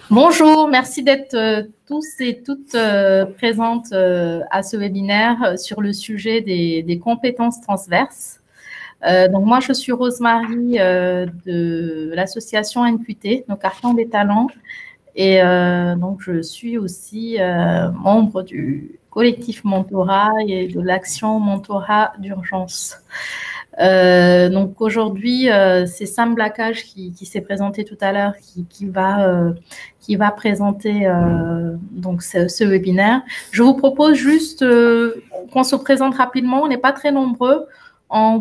Bonjour, merci d'être tous et toutes présentes à ce webinaire sur le sujet des compétences transverses. Donc moi, je suis Rosemary de l'association NQT, nos cartons des talents, et donc je suis aussi membre du collectif Mentorat et de l'action Mentorat d'urgence. Donc aujourd'hui, c'est Sam Blacage qui s'est présenté tout à l'heure, qui va présenter donc ce webinaire. Je vous propose juste qu'on se présente rapidement. On n'est pas très nombreux, en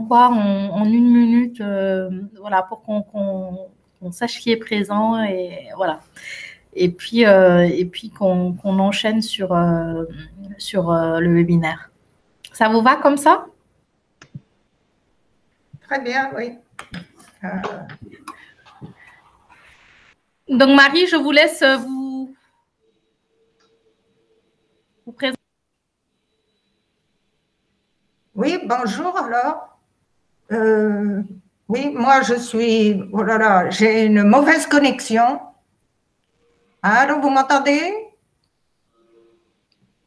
une minute, voilà, pour qu'on sache qui est présent et voilà. Et puis qu'on enchaîne sur le webinaire. Ça vous va comme ça? Très bien, oui. Donc, Marie, je vous laisse vous présenter. Oui, bonjour alors. Oui, moi je suis... Oh là là, j'ai une mauvaise connexion. Allô, vous m'entendez?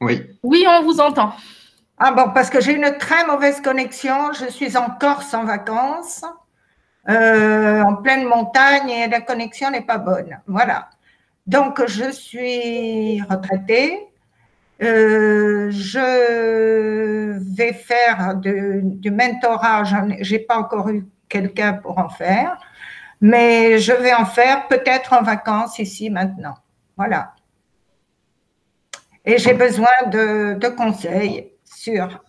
Oui. Oui, on vous entend. Ah bon, parce que j'ai une très mauvaise connexion. Je suis en Corse en vacances, en pleine montagne, et la connexion n'est pas bonne. Voilà. Donc, je suis retraitée. Je vais faire du mentorat. Je n'ai pas encore eu quelqu'un pour en faire, mais je vais en faire peut-être en vacances ici maintenant. Voilà. Et j'ai besoin de conseils sur.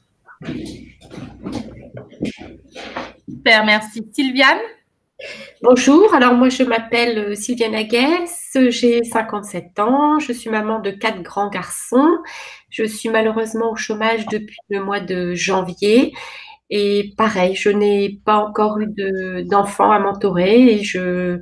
Super, merci. Sylviane? Bonjour, alors moi je m'appelle Sylviane Aguès, j'ai 57 ans, je suis maman de 4 grands garçons. Je suis malheureusement au chômage depuis le mois de janvier et pareil, je n'ai pas encore eu d'enfants à mentorer et je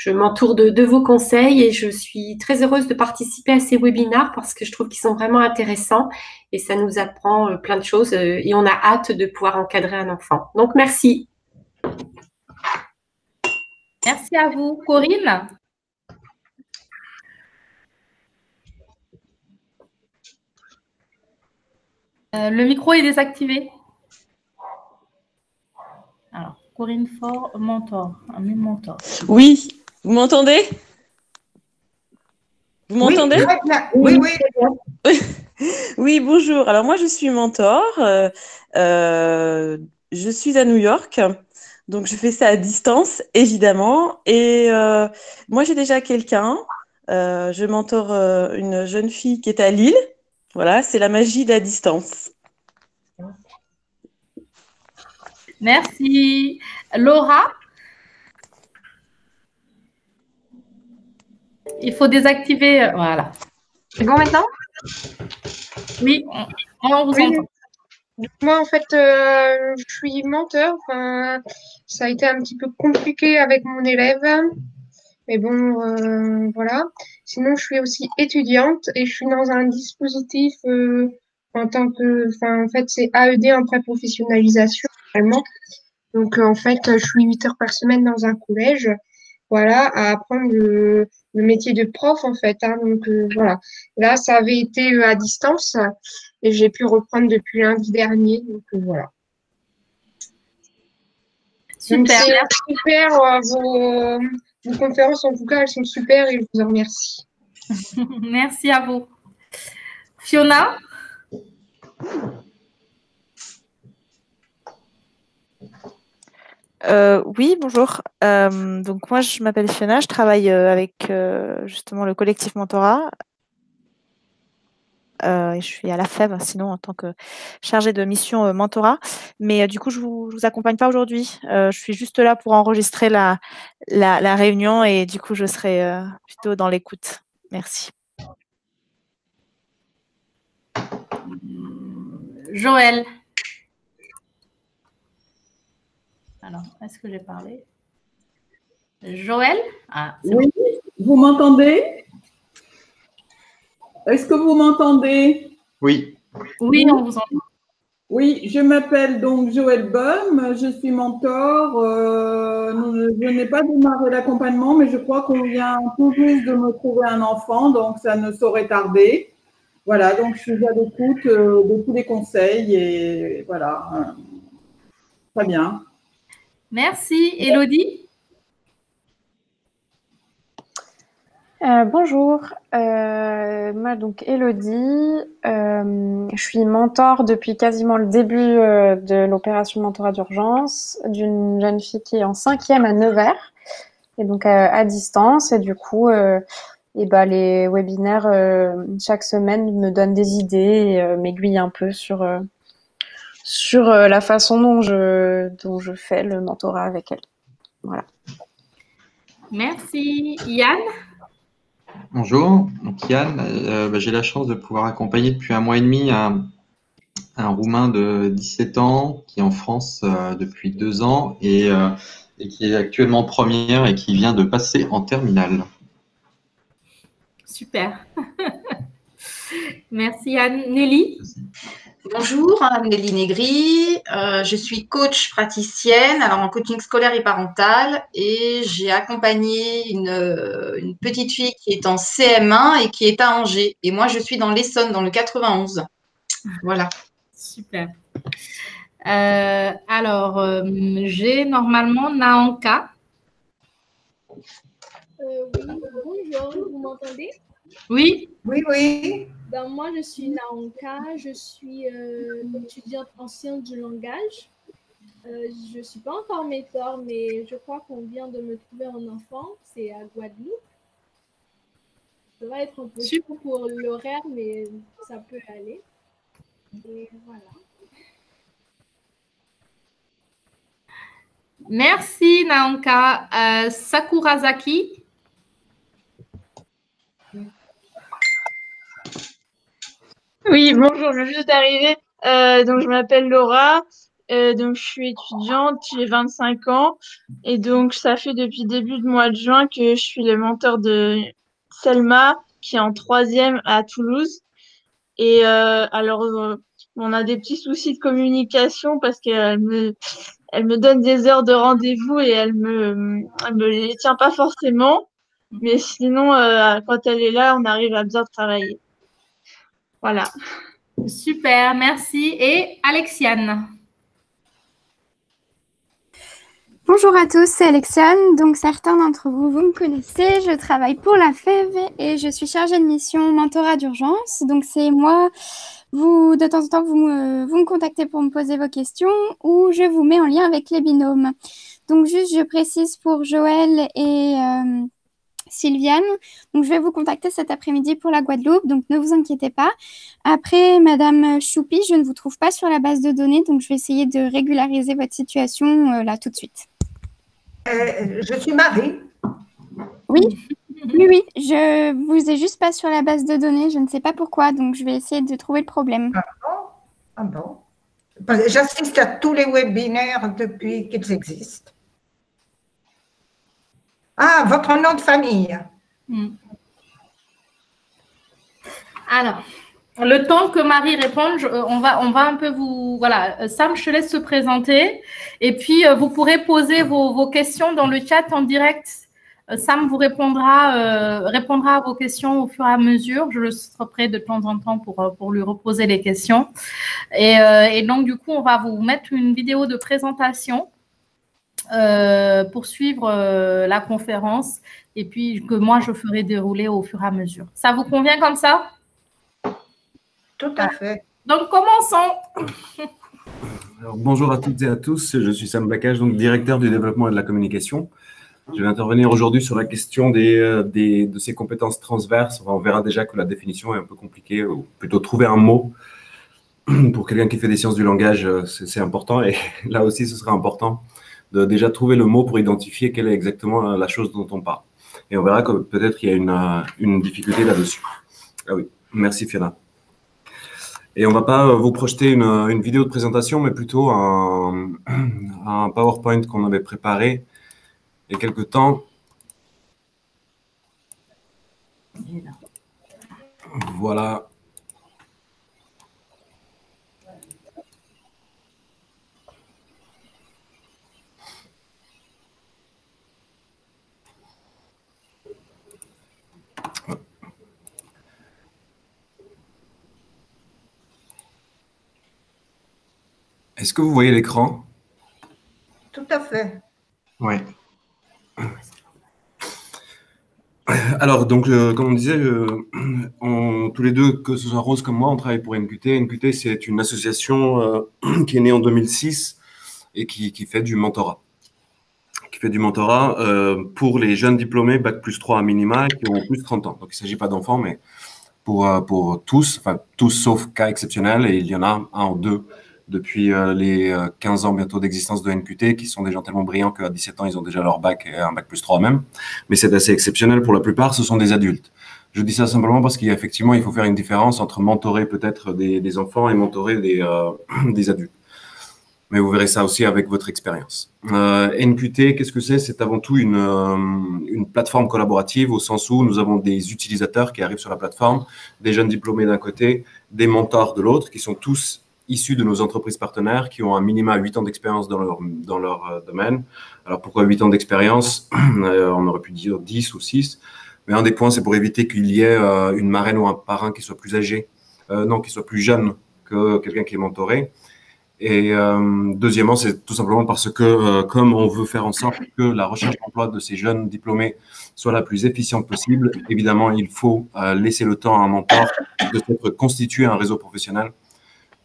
m'entoure de vos conseils et je suis très heureuse de participer à ces webinaires parce que je trouve qu'ils sont vraiment intéressants et ça nous apprend plein de choses et on a hâte de pouvoir encadrer un enfant. Donc merci. Merci à vous. Corinne? Le micro est désactivé. Alors, Corinne Faure, mentor. Mentor. Oui, vous m'entendez? Vous m'entendez? Oui, très bien. Oui, oui. Oui, bonjour. Alors moi, je suis mentor. Je suis à New York. Donc, je fais ça à distance, évidemment. Et moi, j'ai déjà quelqu'un. Je mentor une jeune fille qui est à Lille. Voilà, c'est la magie de la distance. Merci. Laura? Il faut désactiver. Voilà. C'est bon maintenant? Oui, on vous entend. Moi, en fait, je suis menteur. Enfin, ça a été un petit peu compliqué avec mon élève. Mais bon, voilà. Sinon, je suis aussi étudiante et je suis dans un dispositif en tant que... Enfin, en fait, c'est AED en pré-professionnalisation, vraiment. Donc, en fait, je suis 8 heures par semaine dans un collège, voilà, à apprendre le métier de prof, en fait. Hein. Donc, voilà. Là, ça avait été à distance et j'ai pu reprendre depuis lundi dernier. Donc, voilà. Donc, Super. c'est super. Vos conférences, en tout cas, elles sont super et je vous en remercie. Merci à vous. Fiona? Oui, bonjour. Donc moi, je m'appelle Fiona, je travaille avec justement le collectif Mentorat. Et je suis à la FEV, sinon en tant que chargée de mission mentorat. Mais du coup, je vous accompagne pas aujourd'hui. Je suis juste là pour enregistrer la réunion et du coup, je serai plutôt dans l'écoute. Merci. Joël. Alors, est-ce que j'ai parlé? Joël? Oui, vous m'entendez? Est-ce que vous m'entendez? Oui. Oui, on vous entend. Oui, je m'appelle donc Joël Baum, je suis mentor. Je n'ai pas démarré l'accompagnement, mais je crois qu'on vient tout juste de me trouver un enfant, donc ça ne saurait tarder. Voilà, donc je suis à l'écoute de tous les conseils et voilà. Très bien. Merci. Élodie? Bonjour, moi donc Élodie, je suis mentor depuis quasiment le début de l'opération mentorat d'urgence d'une jeune fille qui est en 5e à Nevers et donc à distance et du coup les webinaires chaque semaine me donnent des idées et m'aiguillent un peu sur la façon dont je fais le mentorat avec elle. Voilà. Merci. Yann? Bonjour, donc Yann, j'ai la chance de pouvoir accompagner depuis 1 mois et demi un Roumain de 17 ans qui est en France depuis 2 ans et qui est actuellement en première et qui vient de passer en terminale. Super. Merci Yann. Nelly? Bonjour, Nelly Négri, je suis coach praticienne alors en coaching scolaire et parental et j'ai accompagné une petite fille qui est en CM1 et qui est à Angers et moi je suis dans l'Essonne dans le 91. Voilà. Super. Alors, j'ai normalement Naanka. Oui, bonjour, vous m'entendez? Oui. Oui, oui. Ben, moi, je suis Naanka, je suis étudiante en sciences du langage. Je ne suis pas encore mentor, mais je crois qu'on vient de me trouver un enfant, c'est à Guadeloupe. Ça va être un peu chaud pour l'horaire, mais ça peut aller. Et voilà. Merci Naanka. Sakurazaki. Oui, bonjour, je viens juste d'arriver. Donc, je m'appelle Laura. Donc, je suis étudiante, j'ai 25 ans. Et donc, ça fait depuis début du mois de juin que je suis le mentor de Selma, qui est en 3e à Toulouse. Et on a des petits soucis de communication parce qu'elle me donne des heures de rendez-vous et elle me les tient pas forcément. Mais sinon, quand elle est là, on arrive à bien travailler. Voilà. Super, merci. Et Alexiane? Bonjour à tous, c'est Alexiane. Donc certains d'entre vous, vous me connaissez. Je travaille pour la FEV et je suis chargée de mission mentorat d'urgence. Donc c'est moi, de temps en temps, vous me contactez pour me poser vos questions ou je vous mets en lien avec les binômes. Donc juste, je précise pour Joël et Sylviane. Donc, je vais vous contacter cet après-midi pour la Guadeloupe, donc ne vous inquiétez pas. Après, Madame Choupi, je ne vous trouve pas sur la base de données, donc je vais essayer de régulariser votre situation là tout de suite. Je suis Marie. Oui. Oui, oui, je vous ai juste pas sur la base de données, je ne sais pas pourquoi, donc je vais essayer de trouver le problème. Ah bon? J'assiste à tous les webinaires depuis qu'ils existent. Ah, votre nom de famille. Alors, le temps que Marie réponde, on va un peu vous… Voilà, Sam, je te laisse se présenter. Et puis, vous pourrez poser vos questions dans le chat en direct. Sam vous répondra à vos questions au fur et à mesure. Je le serai de temps en temps pour lui reposer les questions. Et donc, du coup, on va vous mettre une vidéo de présentation pour suivre la conférence et puis que moi, je ferai dérouler au fur et à mesure. Ça vous convient comme ça? Tout à fait. Donc, commençons. Alors, bonjour à toutes et à tous, je suis Sam Bakache, donc directeur du développement et de la communication. Je vais intervenir aujourd'hui sur la question de ces compétences transverses. On verra déjà que la définition est un peu compliquée, ou plutôt trouver un mot. Pour quelqu'un qui fait des sciences du langage, c'est important. Et là aussi, ce sera important de déjà trouver le mot pour identifier quelle est exactement la chose dont on parle. Et on verra que peut-être qu'il y a une difficulté là-dessus. Ah oui, merci Fiona. Et on ne va pas vous projeter une vidéo de présentation, mais plutôt un PowerPoint qu'on avait préparé il y a quelque temps. Voilà. Est-ce que vous voyez l'écran? Tout à fait. Oui. Alors, donc, comme on disait, tous les deux, que ce soit Rose comme moi, on travaille pour NQT. NQT, c'est une association qui est née en 2006 et qui fait du mentorat. Qui fait du mentorat pour les jeunes diplômés, Bac plus 3 à minima, qui ont plus de 30 ans. Donc, il ne s'agit pas d'enfants, mais pour tous, enfin tous sauf cas exceptionnels, et il y en a un ou deux depuis les 15 ans bientôt d'existence de NQT, qui sont des gens tellement brillants qu'à 17 ans, ils ont déjà leur bac et un bac plus 3 même. Mais c'est assez exceptionnel pour la plupart, ce sont des adultes. Je dis ça simplement parce qu'effectivement, il faut faire une différence entre mentorer peut-être des enfants et mentorer des adultes. Mais vous verrez ça aussi avec votre expérience. NQT, qu'est-ce que c'est? C'est avant tout une plateforme collaborative au sens où nous avons des utilisateurs qui arrivent sur la plateforme, des jeunes diplômés d'un côté, des mentors de l'autre, qui sont tous issus de nos entreprises partenaires, qui ont un minima 8 ans d'expérience dans leur domaine. Alors pourquoi 8 ans d'expérience? On aurait pu dire 10 ou 6. Mais un des points, c'est pour éviter qu'il y ait une marraine ou un parrain qui soit plus âgé, qui soit plus jeune que quelqu'un qui est mentoré. Et deuxièmement, c'est tout simplement parce que comme on veut faire en sorte que la recherche d'emploi de ces jeunes diplômés soit la plus efficiente possible, évidemment, il faut laisser le temps à un mentor de s'être constitué un réseau professionnel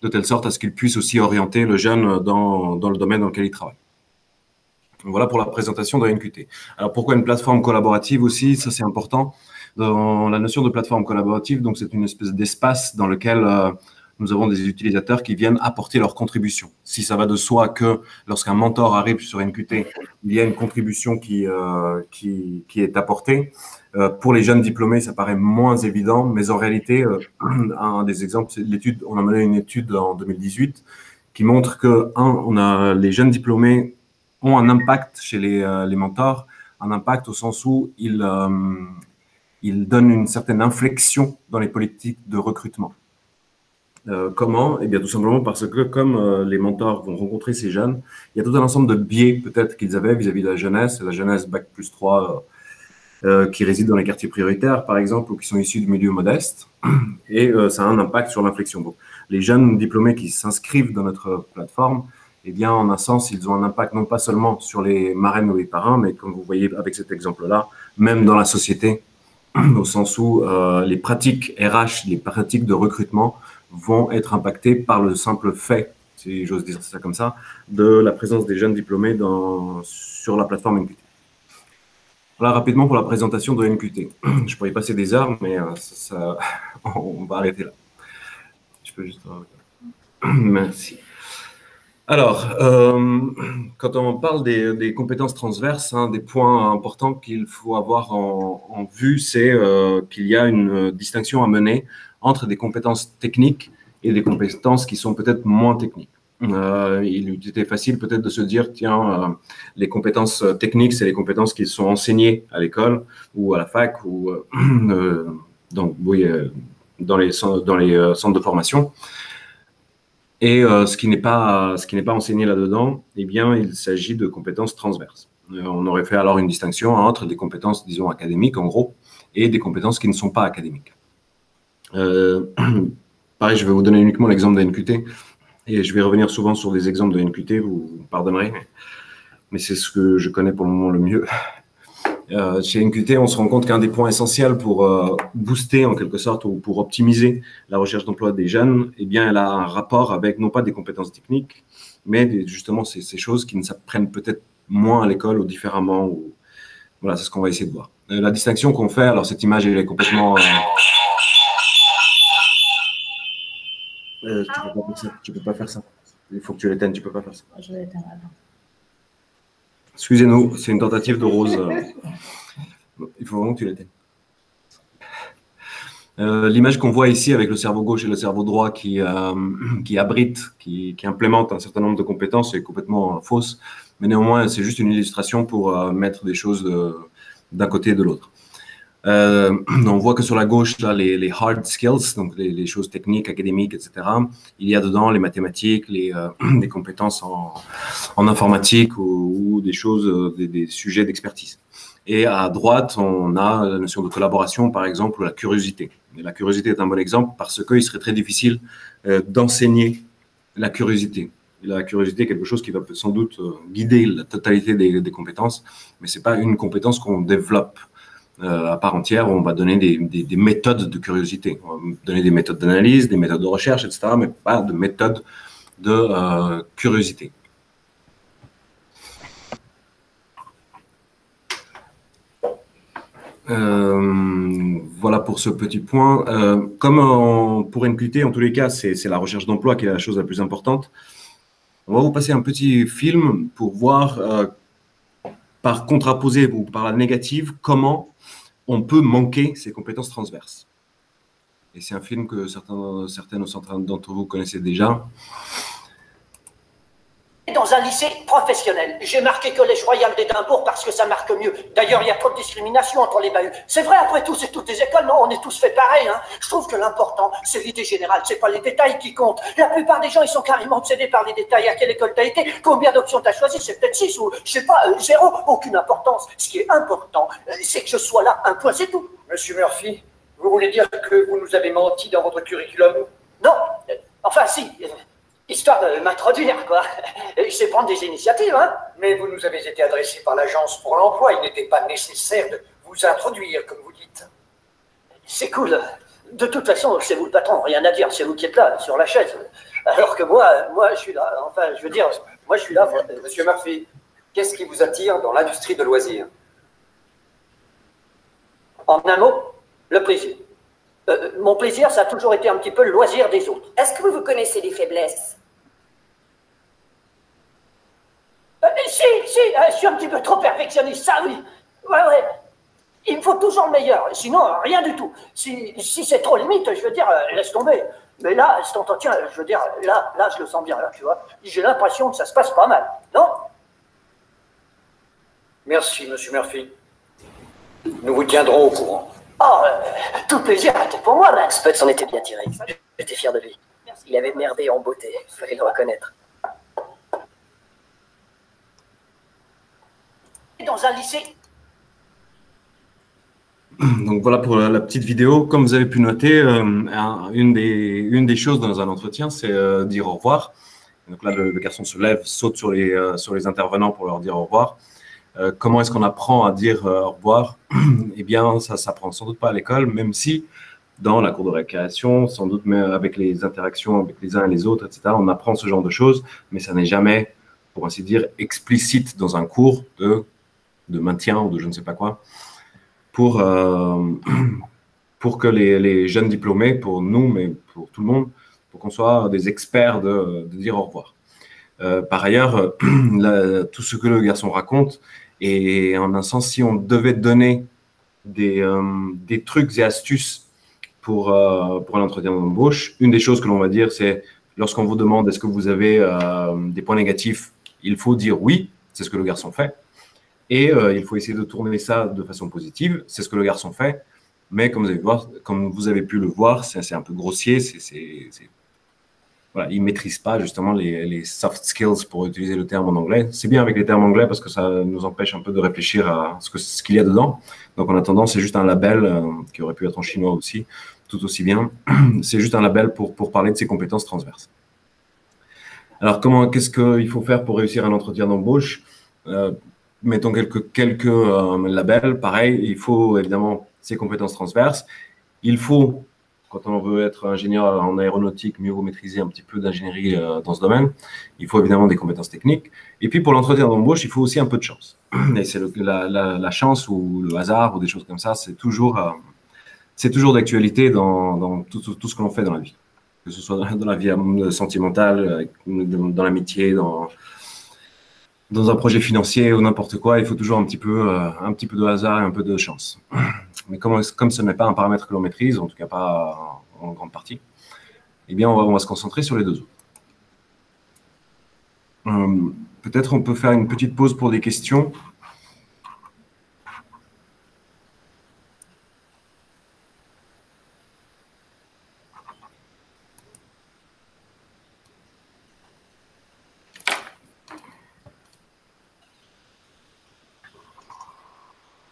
de telle sorte à ce qu'il puisse aussi orienter le jeune dans le domaine dans lequel il travaille. Voilà pour la présentation de NQT. Alors, pourquoi une plateforme collaborative aussi? Ça, c'est important. Dans la notion de plateforme collaborative, donc c'est une espèce d'espace dans lequel nous avons des utilisateurs qui viennent apporter leur contribution. Si ça va de soi que lorsqu'un mentor arrive sur NQT, il y a une contribution qui est apportée. Pour les jeunes diplômés, ça paraît moins évident, mais en réalité, un des exemples, c'est l'étude. On a mené une étude en 2018 qui montre que les jeunes diplômés ont un impact chez les mentors, un impact au sens où ils donnent une certaine inflexion dans les politiques de recrutement. Comment? Eh bien, tout simplement parce que comme les mentors vont rencontrer ces jeunes, il y a tout un ensemble de biais peut-être qu'ils avaient vis-à-vis de la jeunesse Bac plus 3 qui résident dans les quartiers prioritaires, par exemple, ou qui sont issus de milieux modestes, et ça a un impact sur l'inflexion. Donc, les jeunes diplômés qui s'inscrivent dans notre plateforme, eh bien, en un sens, ils ont un impact non pas seulement sur les marraines ou les parrains, mais comme vous voyez avec cet exemple-là, même dans la société, au sens où les pratiques RH, les pratiques de recrutement vont être impactées par le simple fait, si j'ose dire ça comme ça, de la présence des jeunes diplômés sur la plateforme NQT. Voilà rapidement pour la présentation de NQT. Je pourrais y passer des heures, mais on va arrêter là. Je peux juste… Merci. Alors, quand on parle des compétences transverses, des points importants qu'il faut avoir en vue, c'est qu'il y a une distinction à mener entre des compétences techniques et des compétences qui sont peut-être moins techniques. Il eût été facile peut-être de se dire, tiens, les compétences techniques, c'est les compétences qui sont enseignées à l'école ou à la fac ou donc, oui, dans les centres de formation. Et ce qui n'est pas enseigné là-dedans, eh bien, il s'agit de compétences transverses. On aurait fait alors une distinction entre des compétences, disons, académiques, en gros, et des compétences qui ne sont pas académiques. Pareil, je vais vous donner uniquement l'exemple de NQT, et je vais revenir souvent sur des exemples de NQT, vous me pardonnerez, mais c'est ce que je connais pour le moment le mieux. Chez NQT, on se rend compte qu'un des points essentiels pour booster en quelque sorte ou pour optimiser la recherche d'emploi des jeunes, eh bien, elle a un rapport avec non pas des compétences techniques, mais justement ces choses qui ne s'apprennent peut-être moins à l'école ou différemment. Ou... Voilà, c'est ce qu'on va essayer de voir. La distinction qu'on fait, alors cette image elle est complètement... tu peux pas faire ça. Il faut que tu l'éteignes, tu peux pas faire ça. Je vais l'éteindre. Excusez-nous, c'est une tentative de Rose. Il faut vraiment que tu l'éteignes. L'image qu'on voit ici avec le cerveau gauche et le cerveau droit qui abrite, qui implémente un certain nombre de compétences est complètement fausse, mais néanmoins c'est juste une illustration pour mettre des choses d'un côté et de l'autre. On voit que sur la gauche, là, les hard skills, donc les choses techniques, académiques, etc., il y a dedans les mathématiques, des compétences en informatique ou des choses, des sujets d'expertise. Et à droite, on a la notion de collaboration, par exemple, ou la curiosité. Et la curiosité est un bon exemple parce qu'il serait très difficile d'enseigner la curiosité. Et la curiosité est quelque chose qui va sans doute guider la totalité des compétences, mais ce n'est pas une compétence qu'on développe à part entière. On va donner des méthodes de curiosité. On va donner des méthodes d'analyse, des méthodes de recherche, etc., mais pas de méthodes de curiosité. Voilà pour ce petit point. Comme pour NQT, en tous les cas, c'est la recherche d'emploi qui est la chose la plus importante. On va vous passer un petit film pour voir par contraposé ou par la négative comment on peut manquer ces compétences transverses. Et c'est un film que certaines d'entre vous connaissez déjà. Dans un lycée professionnel. J'ai marqué Collège Royal d'Édimbourg parce que ça marque mieux. D'ailleurs, il y a trop de discrimination entre les bahuts. C'est vrai, après tout, c'est toutes les écoles, non, on est tous fait pareil. Hein. Je trouve que l'important, c'est l'idée générale, c'est pas les détails qui comptent. La plupart des gens, ils sont carrément obsédés par les détails. À quelle école t'as été? Combien d'options t'as choisi? C'est peut-être 6 ou, je sais pas, 0. Aucune importance. Ce qui est important, c'est que je sois là. Un point, c'est tout. Monsieur Murphy, vous voulez dire que vous nous avez menti dans votre curriculum? Non, enfin si. Histoire de m'introduire, quoi. Je sais prendre des initiatives, hein. Mais vous nous avez été adressé par l'agence pour l'emploi. Il n'était pas nécessaire de vous introduire, comme vous dites. C'est cool. De toute façon, c'est vous le patron, rien à dire. C'est vous qui êtes là, sur la chaise. Alors que moi, je suis là. Enfin, je veux dire, moi, je suis là. Monsieur Murphy, qu'est-ce qui vous attire dans l'industrie de loisirs? En un mot, le plaisir. Mon plaisir, ça a toujours été un petit peu le loisir des autres. Est-ce que vous connaissez des faiblesses? Si, je suis un petit peu trop perfectionniste, ça oui. Ouais. Il me faut toujours le meilleur, sinon rien du tout. Si c'est trop limite, je veux dire, laisse tomber. Mais là, cet entretien, je veux dire, là, je le sens bien, là, tu vois. J'ai l'impression que ça se passe pas mal, non? Merci, monsieur Murphy. Nous vous tiendrons au courant. Oh, tout plaisir était pour moi, Max. Spud s'en était bien tiré. J'étais fier de lui. Il avait merdé en beauté, il fallait le reconnaître. Dans un lycée. Donc voilà pour la petite vidéo. Comme vous avez pu noter, une des choses dans un entretien, c'est dire au revoir. Donc là, le garçon se lève, saute sur les intervenants pour leur dire au revoir. Comment est-ce qu'on apprend à dire au revoir? Eh bien, ça ne s'apprend sans doute pas à l'école, même si dans la cour de récréation, sans doute même avec les interactions avec les uns et les autres, etc., on apprend ce genre de choses, mais ça n'est jamais, pour ainsi dire, explicite dans un cours de maintien ou de je ne sais pas quoi, pour que les jeunes diplômés, pour nous, mais pour tout le monde, pour qu'on soit des experts de dire au revoir. Par ailleurs, tout ce que le garçon raconte, et en un sens, si on devait donner des trucs et astuces pour l'entretien d'embauche, une des choses que l'on va dire, c'est lorsqu'on vous demande est-ce que vous avez des points négatifs, il faut dire oui, c'est ce que le garçon fait. Et il faut essayer de tourner ça de façon positive, c'est ce que le garçon fait. Mais comme vous avez pu le voir, c'est un peu grossier, voilà, il ne maîtrise pas justement les soft skills pour utiliser le terme en anglais. C'est bien avec les termes anglais parce que ça nous empêche un peu de réfléchir à ce qu'il y a dedans. Donc en attendant, c'est juste un label qui aurait pu être en chinois aussi, tout aussi bien. C'est juste un label pour parler de ses compétences transverses. Alors qu'est-ce qu'il faut faire pour réussir un entretien d'embauche? Mettons quelques labels. Pareil, il faut évidemment ses compétences transverses. Il faut, quand on veut être ingénieur en aéronautique, mieux vaut maîtriser un petit peu d'ingénierie dans ce domaine. Il faut évidemment des compétences techniques. Et puis, pour l'entretien d'embauche, il faut aussi un peu de chance. Et c'est la chance ou le hasard ou des choses comme ça, c'est toujours d'actualité dans tout ce que l'on fait dans la vie. Que ce soit dans la vie sentimentale, dans l'amitié, dans un projet financier ou n'importe quoi, il faut toujours un petit peu de hasard et un peu de chance. Mais comme ce n'est pas un paramètre que l'on maîtrise, en tout cas pas en grande partie, eh bien on va se concentrer sur les deux autres. Peut-être on peut faire une petite pause pour des questions.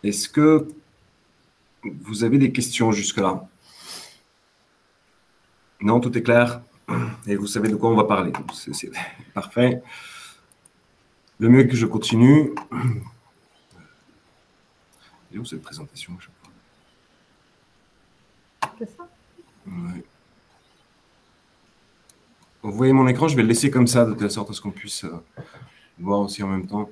Est-ce que vous avez des questions jusque-là? Non, tout est clair et vous savez de quoi on va parler. C'est parfait. Le mieux est que je continue. Et où cette présentation? C'est ça. Ouais. Vous voyez mon écran, je vais le laisser comme ça, de telle sorte à ce qu'on puisse voir aussi en même temps.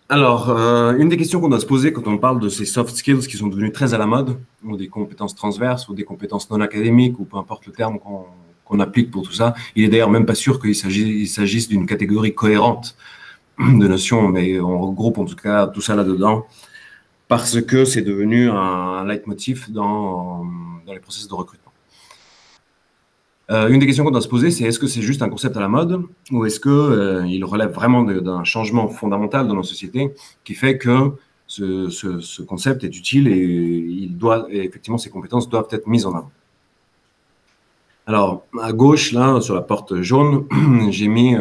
Alors, une des questions qu'on doit se poser quand on parle de ces soft skills qui sont devenus très à la mode, ou des compétences transverses, ou des compétences non académiques, ou peu importe le terme qu'on applique pour tout ça, il est d'ailleurs même pas sûr qu'il s'agisse d'une catégorie cohérente de notions, mais on regroupe en tout cas tout ça là-dedans, parce que c'est devenu un leitmotiv dans les processus de recrutement. Une des questions qu'on doit se poser, c'est est-ce que c'est juste un concept à la mode ou est-ce qu'il relève vraiment d'un changement fondamental dans nos sociétés qui fait que ce concept est utile et effectivement, ces compétences doivent être mises en avant. Alors, à gauche, là, sur la porte jaune, j'ai mis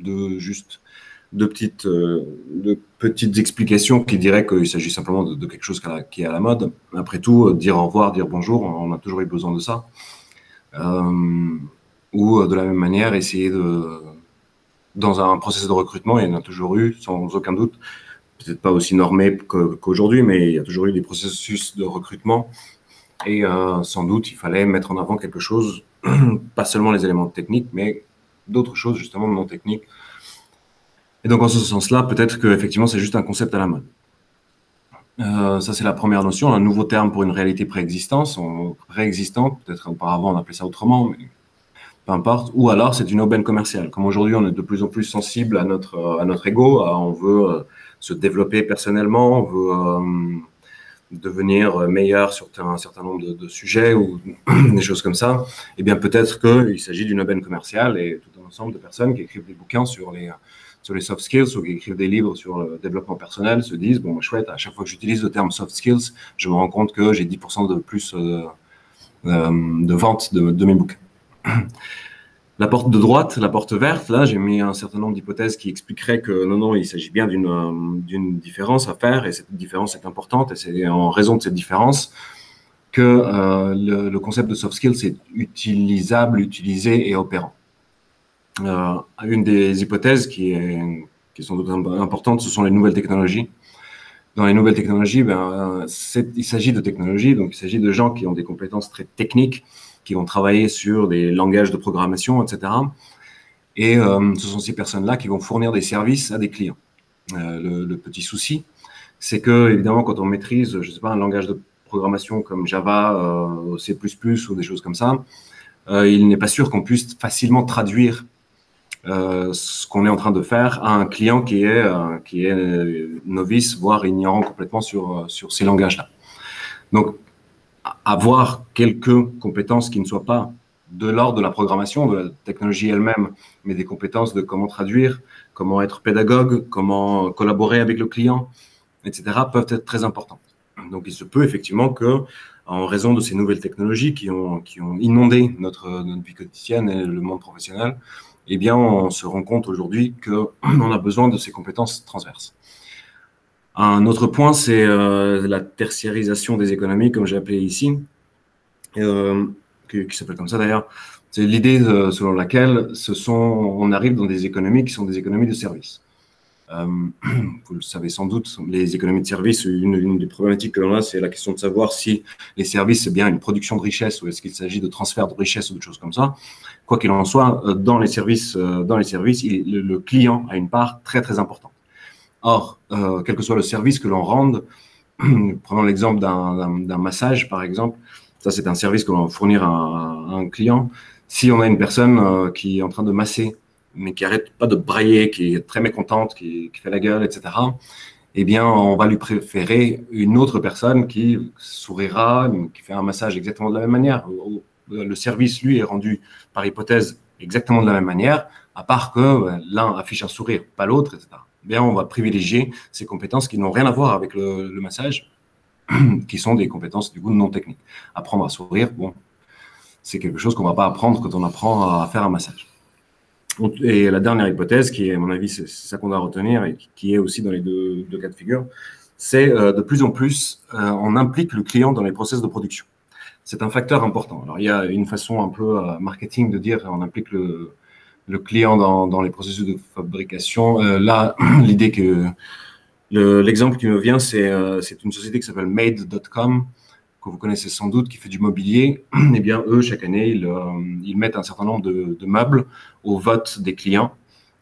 deux petites explications qui diraient qu'il s'agit simplement de quelque chose qui est à la mode. Après tout, dire au revoir, dire bonjour, on a toujours eu besoin de ça. Ou de la même manière, essayer dans un processus de recrutement, il y en a toujours eu, sans aucun doute, peut-être pas aussi normé qu'aujourd'hui, mais il y a toujours eu des processus de recrutement et sans doute il fallait mettre en avant quelque chose, pas seulement les éléments techniques, mais d'autres choses justement non techniques. Et donc en ce sens-là, peut-être qu'effectivement c'est juste un concept à la mode. Ça, c'est la première notion, un nouveau terme pour une réalité préexistante, peut-être auparavant on appelait ça autrement, mais peu importe. Ou alors, c'est une aubaine commerciale. Comme aujourd'hui, on est de plus en plus sensible à notre ego, on veut se développer personnellement, on veut devenir meilleur sur un certain nombre de sujets ou des choses comme ça. Eh bien, peut-être qu'il s'agit d'une aubaine commerciale et tout un ensemble de personnes qui écrivent des bouquins sur les soft skills ou qui écrivent des livres sur le développement personnel se disent, bon, chouette, à chaque fois que j'utilise le terme soft skills, je me rends compte que j'ai 10% de plus de vente de mes bouquins. La porte de droite, la porte verte, là, j'ai mis un certain nombre d'hypothèses qui expliqueraient que non, il s'agit bien d'une différence à faire et cette différence est importante et c'est en raison de cette différence que le concept de soft skills est utilisable, utilisé et opérant. Une des hypothèses qui est sans doute importante, ce sont les nouvelles technologies. Dans les nouvelles technologies, il s'agit de technologies, donc il s'agit de gens qui ont des compétences très techniques, qui vont travailler sur des langages de programmation, etc. Et ce sont ces personnes-là qui vont fournir des services à des clients. Le petit souci, c'est que, évidemment, quand on maîtrise, je ne sais pas, un langage de programmation comme Java, C++ ou des choses comme ça, il n'est pas sûr qu'on puisse facilement traduire ce qu'on est en train de faire à un client qui est novice, voire ignorant complètement sur ces langages-là. Donc, avoir quelques compétences qui ne soient pas de l'ordre de la programmation, de la technologie elle-même, mais des compétences de comment traduire, comment être pédagogue, comment collaborer avec le client, etc., peuvent être très importantes. Donc, il se peut effectivement que, en raison de ces nouvelles technologies qui ont inondé notre vie quotidienne et le monde professionnel, eh bien, on se rend compte aujourd'hui qu'on a besoin de ces compétences transverses. Un autre point, c'est la tertiarisation des économies, comme j'ai appelé ici, qui s'appelle comme ça d'ailleurs. C'est l'idée selon laquelle on arrive dans des économies qui sont des économies de services. Vous le savez sans doute, les économies de services, une des problématiques que l'on a, c'est la question de savoir si les services, c'est bien une production de richesse ou est-ce qu'il s'agit de transfert de richesse ou de choses comme ça. Quoi qu'il en soit, dans les services, le client a une part très, très importante. Or, quel que soit le service que l'on rende, prenons l'exemple d'un massage, par exemple, ça, c'est un service que l'on va fournir à un client. Si on a une personne qui est en train de masser, mais qui n'arrête pas de brailler, qui est très mécontente, qui fait la gueule, etc., eh bien, on va lui préférer une autre personne qui sourira, qui fait un massage exactement de la même manière. Le service, lui, est rendu, par hypothèse, exactement de la même manière, à part que l'un affiche un sourire, pas l'autre, etc. Eh bien, on va privilégier ces compétences qui n'ont rien à voir avec le massage, qui sont des compétences, du coup, non techniques. Apprendre à sourire, bon, c'est quelque chose qu'on ne va pas apprendre quand on apprend à faire un massage. Et la dernière hypothèse, qui est, à mon avis, c'est ça qu'on doit retenir et qui est aussi dans les deux cas de figure, c'est de plus en plus, on implique le client dans les process de production. C'est un facteur important. Alors, il y a une façon un peu marketing de dire on implique le client dans les processus de fabrication. Là, l'idée que l'exemple qui me vient, c'est une société qui s'appelle Made.com, que vous connaissez sans doute, qui fait du mobilier. Eh bien, eux, chaque année, ils mettent un certain nombre de meubles au vote des clients.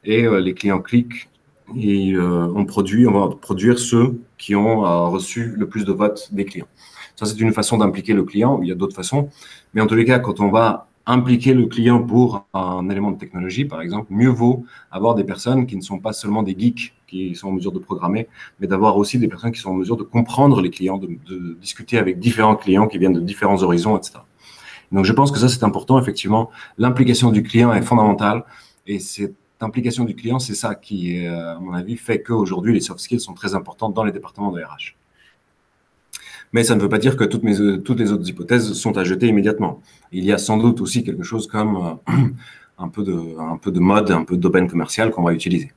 Et les clients cliquent et on va produire ceux qui ont reçu le plus de votes des clients. Ça, c'est une façon d'impliquer le client. Il y a d'autres façons. Mais en tous les cas, quand on va impliquer le client pour un élément de technologie, par exemple, mieux vaut avoir des personnes qui ne sont pas seulement des geeks qui sont en mesure de programmer, mais d'avoir aussi des personnes qui sont en mesure de comprendre les clients, de discuter avec différents clients qui viennent de différents horizons, etc. Donc, je pense que ça, c'est important. Effectivement, l'implication du client est fondamentale et cette implication du client, c'est ça qui, à mon avis, fait qu'aujourd'hui, les soft skills sont très importantes dans les départements de RH. Mais ça ne veut pas dire que toutes les autres hypothèses sont à jeter immédiatement. Il y a sans doute aussi quelque chose comme un peu de mode, un peu d'aubaine commerciale qu'on va utiliser.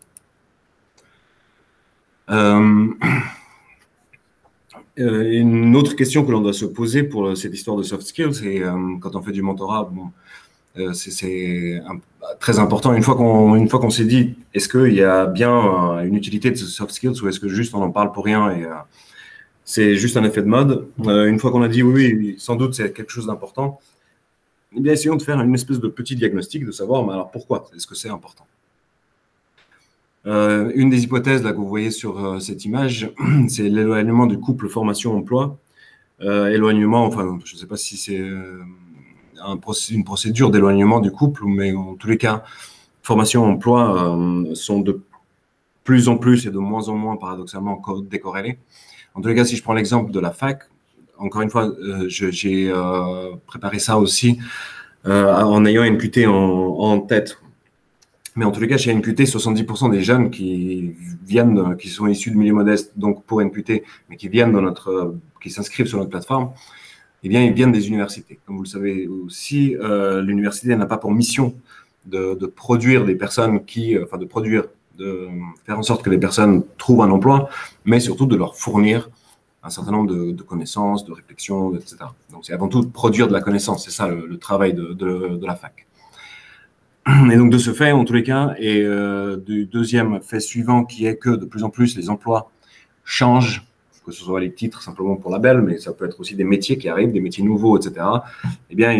Une autre question que l'on doit se poser pour cette histoire de soft skills, c'est quand on fait du mentorat, bon, c'est très important. Une fois qu'on s'est dit, est-ce qu'il y a bien une utilité de ce soft skills ou est-ce que juste on en parle pour rien et c'est juste un effet de mode. Une fois qu'on a dit oui, sans doute c'est quelque chose d'important, eh bien essayons de faire une espèce de petit diagnostic, de savoir mais alors pourquoi est-ce que c'est important. Une des hypothèses là, que vous voyez sur cette image, c'est l'éloignement du couple formation-emploi. Éloignement, enfin je ne sais pas si c'est une procédure d'éloignement du couple, mais en tous les cas, formation-emploi sont de plus en plus et de moins en moins paradoxalement décorrélés. En tous les cas, si je prends l'exemple de la fac, encore une fois, j'ai préparé ça aussi en ayant NQT en tête. Mais en tous les cas, chez NQT, 70% des jeunes qui sont issus de milieux modestes, donc pour NQT, mais qui s'inscrivent sur notre plateforme, eh bien, ils viennent des universités. Comme vous le savez aussi, l'université n'a pas pour mission de produire des personnes de faire en sorte que les personnes trouvent un emploi, mais surtout de leur fournir un certain nombre de connaissances, de réflexions, etc. Donc, c'est avant tout de produire de la connaissance. C'est ça le travail de la fac. Et donc, de ce fait, en tous les cas, et du deuxième fait suivant qui est que de plus en plus, les emplois changent, que ce soit les titres simplement pour label, mais ça peut être aussi des métiers qui arrivent, des métiers nouveaux, etc. Eh bien,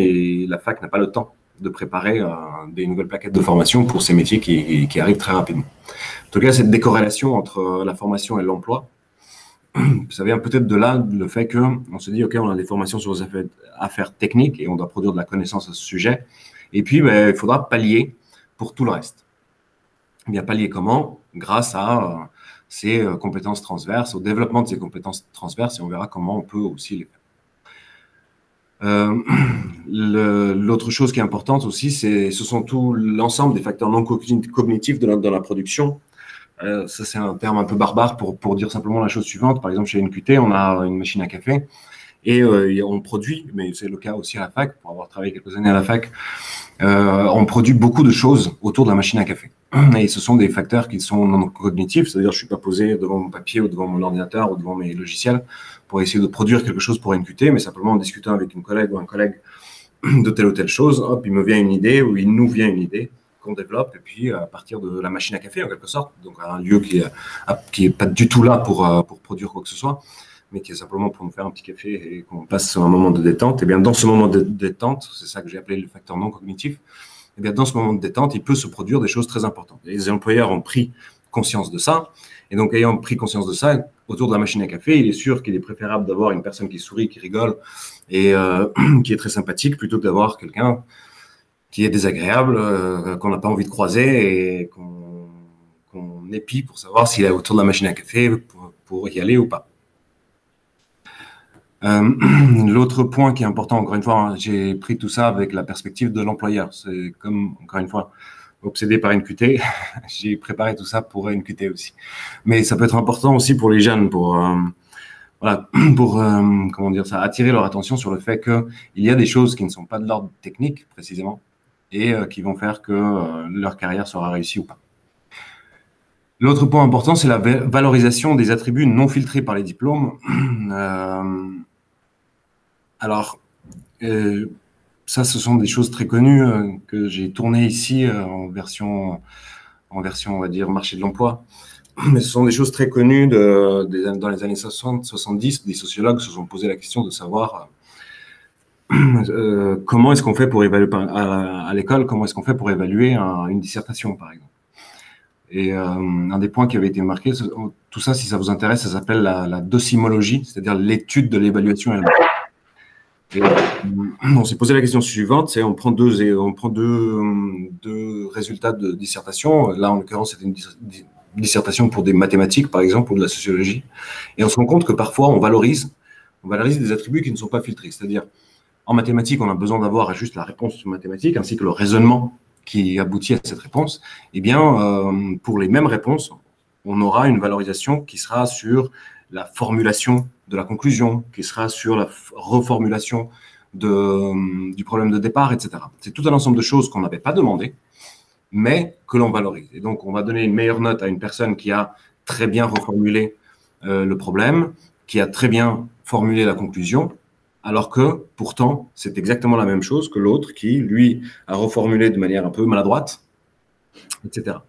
la fac n'a pas le temps de préparer des nouvelles plaquettes de formation pour ces métiers qui arrivent très rapidement. En tout cas, cette décorrélation entre la formation et l'emploi, ça vient peut-être de là le fait qu'on se dit, OK, on a des formations sur les affaires techniques et on doit produire de la connaissance à ce sujet. Et puis, il faudra pallier pour tout le reste. Eh bien, pallier comment? Grâce à ces compétences transverses, au développement de ces compétences transverses, et on verra comment on peut aussi les faire. L'autre chose qui est importante aussi, ce sont tout l'ensemble des facteurs non cognitifs dans la production. Ça, c'est un terme un peu barbare pour dire simplement la chose suivante. Par exemple, chez NQT, on a une machine à café et on produit, mais c'est le cas aussi à la fac, pour avoir travaillé quelques années à la fac, on produit beaucoup de choses autour de la machine à café. Et ce sont des facteurs qui sont non cognitifs, c'est-à-dire je ne suis pas posé devant mon papier ou devant mon ordinateur ou devant mes logiciels pour essayer de produire quelque chose pour NQT, mais simplement en discutant avec une collègue ou un collègue de telle ou telle chose, hop, il me vient une idée ou il nous vient une idée qu'on développe, et puis à partir de la machine à café en quelque sorte, donc un lieu qui est pas du tout là pour produire quoi que ce soit, mais qui est simplement pour nous faire un petit café et qu'on passe un moment de détente. Et bien dans ce moment de détente, c'est ça que j'ai appelé le facteur non cognitif, et bien dans ce moment de détente, il peut se produire des choses très importantes. Et les employeurs ont pris conscience de ça, et donc ayant pris conscience de ça, autour de la machine à café, il est sûr qu'il est préférable d'avoir une personne qui sourit, qui rigole et qui est très sympathique, plutôt que d'avoir quelqu'un qui est désagréable, qu'on n'a pas envie de croiser et qu'on épie pour savoir s'il est autour de la machine à café pour y aller ou pas. L'autre point qui est important, encore une fois, hein, j'ai pris tout ça avec la perspective de l'employeur. C'est comme, encore une fois, obsédé par NQT, j'ai préparé tout ça pour NQT aussi. Mais ça peut être important aussi pour les jeunes, voilà, pour comment dire ça, attirer leur attention sur le fait qu'il y a des choses qui ne sont pas de l'ordre technique, précisément, et qui vont faire que leur carrière sera réussie ou pas. L'autre point important, c'est la valorisation des attributs non filtrés par les diplômes. Alors, ça, ce sont des choses très connues que j'ai tournées ici en version, on va dire, marché de l'emploi. Mais ce sont des choses très connues dans les années 60-70. Des sociologues se sont posé la question de savoir comment est-ce qu'on fait pour évaluer à l'école, comment est-ce qu'on fait pour évaluer une dissertation, par exemple. Et un des points qui avait été marqué, tout ça, si ça vous intéresse, ça s'appelle la docimologie, c'est-à-dire l'étude de l'évaluation elle-même. Et on s'est posé la question suivante, c'est on prend deux résultats de dissertation. Là, en l'occurrence, c'était une dissertation pour des mathématiques, par exemple, ou de la sociologie. Et on se rend compte que parfois, on valorise des attributs qui ne sont pas filtrés. C'est-à-dire, en mathématiques, on a besoin d'avoir juste la réponse mathématique, ainsi que le raisonnement qui aboutit à cette réponse. Eh bien, pour les mêmes réponses, on aura une valorisation qui sera sur la formulation de la conclusion, qui sera sur la reformulation du problème de départ, etc. C'est tout un ensemble de choses qu'on n'avait pas demandé, mais que l'on valorise. Et donc, on va donner une meilleure note à une personne qui a très bien reformulé le problème, qui a très bien formulé la conclusion, alors que, pourtant, c'est exactement la même chose que l'autre qui, lui, a reformulé de manière un peu maladroite, etc.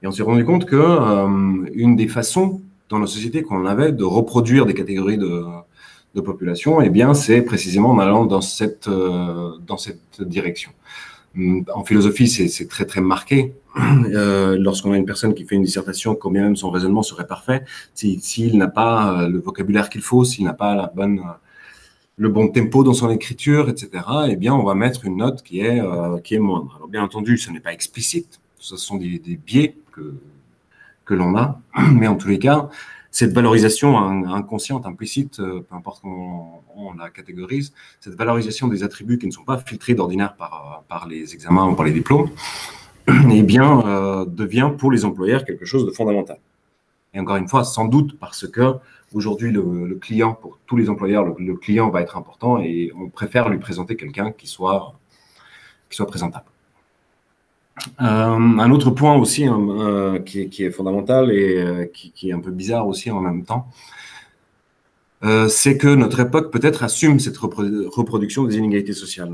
Et on s'est rendu compte que une des façons dans nos sociétés qu'on avait de reproduire des catégories de population, eh bien, c'est précisément en allant dans cette direction. En philosophie, c'est très, très marqué. Lorsqu'on a une personne qui fait une dissertation, combien même son raisonnement serait parfait, s'il n'a pas le vocabulaire qu'il faut, s'il n'a pas le bon tempo dans son écriture, etc., eh bien, on va mettre une note qui est moindre. Alors, bien entendu, ce n'est pas explicite. Ce sont des biais que l'on a. Mais en tous les cas, cette valorisation inconsciente, implicite, peu importe comment on la catégorise, cette valorisation des attributs qui ne sont pas filtrés d'ordinaire par les examens ou par les diplômes, eh bien, devient pour les employeurs quelque chose de fondamental. Et encore une fois, sans doute parce que aujourd'hui, le client, pour tous les employeurs, le client va être important et on préfère lui présenter quelqu'un qui soit présentable. Un autre point aussi qui est fondamental et qui est un peu bizarre aussi en même temps, c'est que notre époque peut-être assume cette reproduction des inégalités sociales.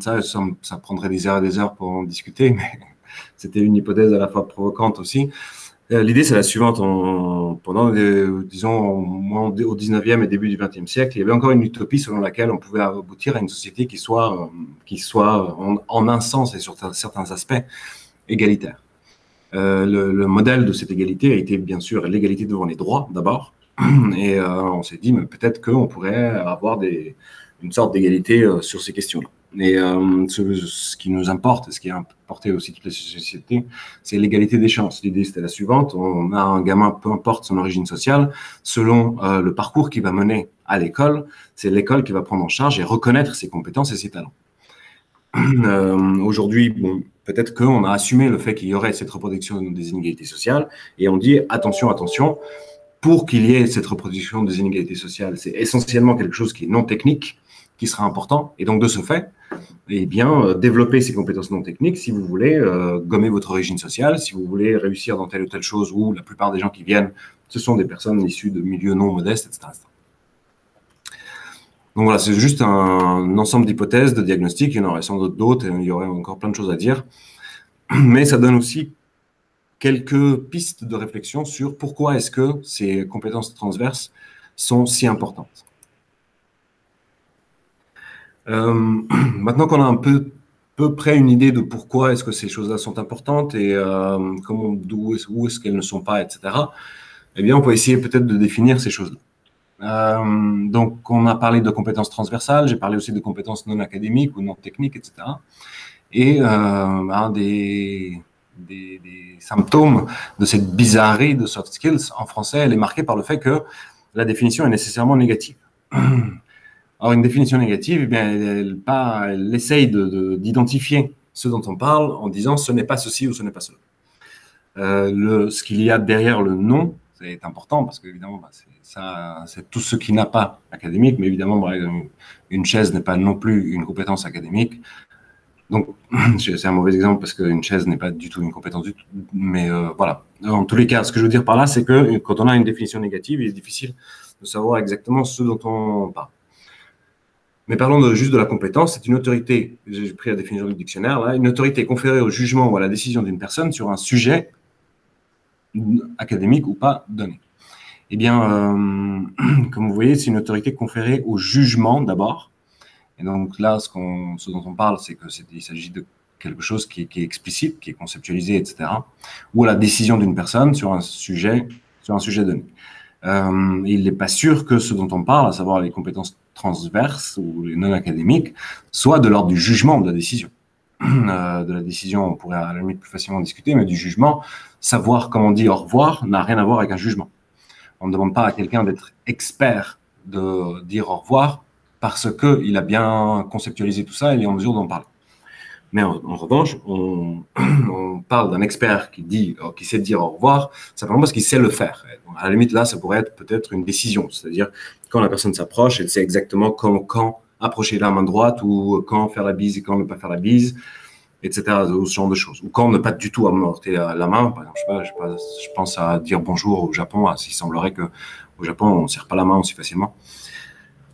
Ça prendrait des heures et des heures pour en discuter, mais c'était une hypothèse à la fois provocante aussi. L'idée, c'est la suivante. Pendant, disons, au 19e et début du 20e siècle, il y avait encore une utopie selon laquelle on pouvait aboutir à une société qui soit en un sens et sur certains aspects égalitaire. Le modèle de cette égalité a été, bien sûr, l'égalité devant les droits, d'abord. Et on s'est dit, mais peut-être qu'on pourrait avoir une sorte d'égalité sur ces questions-là. Et ce qui nous importe, et ce qui a importé aussi toutes les sociétés, c'est l'égalité des chances. L'idée, c'était la suivante. On a un gamin, peu importe son origine sociale, selon le parcours qu'il va mener à l'école, c'est l'école qui va prendre en charge et reconnaître ses compétences et ses talents. Aujourd'hui, bon, peut-être qu'on a assumé le fait qu'il y aurait cette reproduction des inégalités sociales et on dit attention, attention, pour qu'il y ait cette reproduction des inégalités sociales, c'est essentiellement quelque chose qui est non technique, qui sera important. Et donc, de ce fait, eh bien, développer ces compétences non techniques si vous voulez gommer votre origine sociale, si vous voulez réussir dans telle ou telle chose où la plupart des gens qui viennent, ce sont des personnes issues de milieux non modestes, etc. Donc voilà, c'est juste un ensemble d'hypothèses, de diagnostics. Il y en aurait sans doute d'autres et il y aurait encore plein de choses à dire. Mais ça donne aussi quelques pistes de réflexion sur pourquoi est-ce que ces compétences transverses sont si importantes. Maintenant qu'on a peu près une idée de pourquoi est-ce que ces choses-là sont importantes et où est-ce qu'elles ne sont pas, etc., eh bien, on peut essayer peut-être de définir ces choses-là. Donc, on a parlé de compétences transversales, j'ai parlé aussi de compétences non académiques ou non techniques, etc. Et un des symptômes de cette bizarrerie de soft skills en français, elle est marquée par le fait que la définition est nécessairement négative. Alors, une définition négative, eh bien, elle essaye d'identifier ce dont on parle en disant ce n'est pas ceci ou ce n'est pas cela. Ce qu'il y a derrière le nom, c'est important parce qu'évidemment, c'est tout ce qui n'a pas académique, mais évidemment, une chaise n'est pas non plus une compétence académique. Donc, c'est un mauvais exemple parce qu'une chaise n'est pas du tout une compétence du tout. Mais voilà. En tous les cas, ce que je veux dire par là, c'est que quand on a une définition négative, il est difficile de savoir exactement ce dont on parle. Mais parlons juste de la compétence. C'est une autorité, j'ai pris la définition du dictionnaire, là, une autorité conférée au jugement ou à la décision d'une personne sur un sujet académique ou pas donné. Eh bien, comme vous voyez, c'est une autorité conférée au jugement d'abord. Et donc là, ce dont on parle, c'est qu'il s'agit de quelque chose qui est explicite, qui est conceptualisé, etc. Ou à la décision d'une personne sur un sujet donné. Il n'est pas sûr que ce dont on parle, à savoir les compétences transverses ou les non académiques, soit de l'ordre du jugement de la décision. De la décision, on pourrait à la limite plus facilement discuter, mais du jugement, savoir comment on dit au revoir n'a rien à voir avec un jugement. On ne demande pas à quelqu'un d'être expert de dire au revoir parce qu'il a bien conceptualisé tout ça et il est en mesure d'en parler. Mais en revanche, on parle d'un expert qui sait dire au revoir simplement parce qu'il sait le faire. À la limite, là, ça pourrait être peut-être une décision. C'est-à-dire, quand la personne s'approche, elle sait exactement quand approcher la main droite ou quand faire la bise et quand ne pas faire la bise, etc. Ce genre de choses. Ou quand ne pas du tout amorter la main. Par exemple, je pense à dire bonjour au Japon. Il semblerait qu'au Japon, on ne serre pas la main aussi facilement.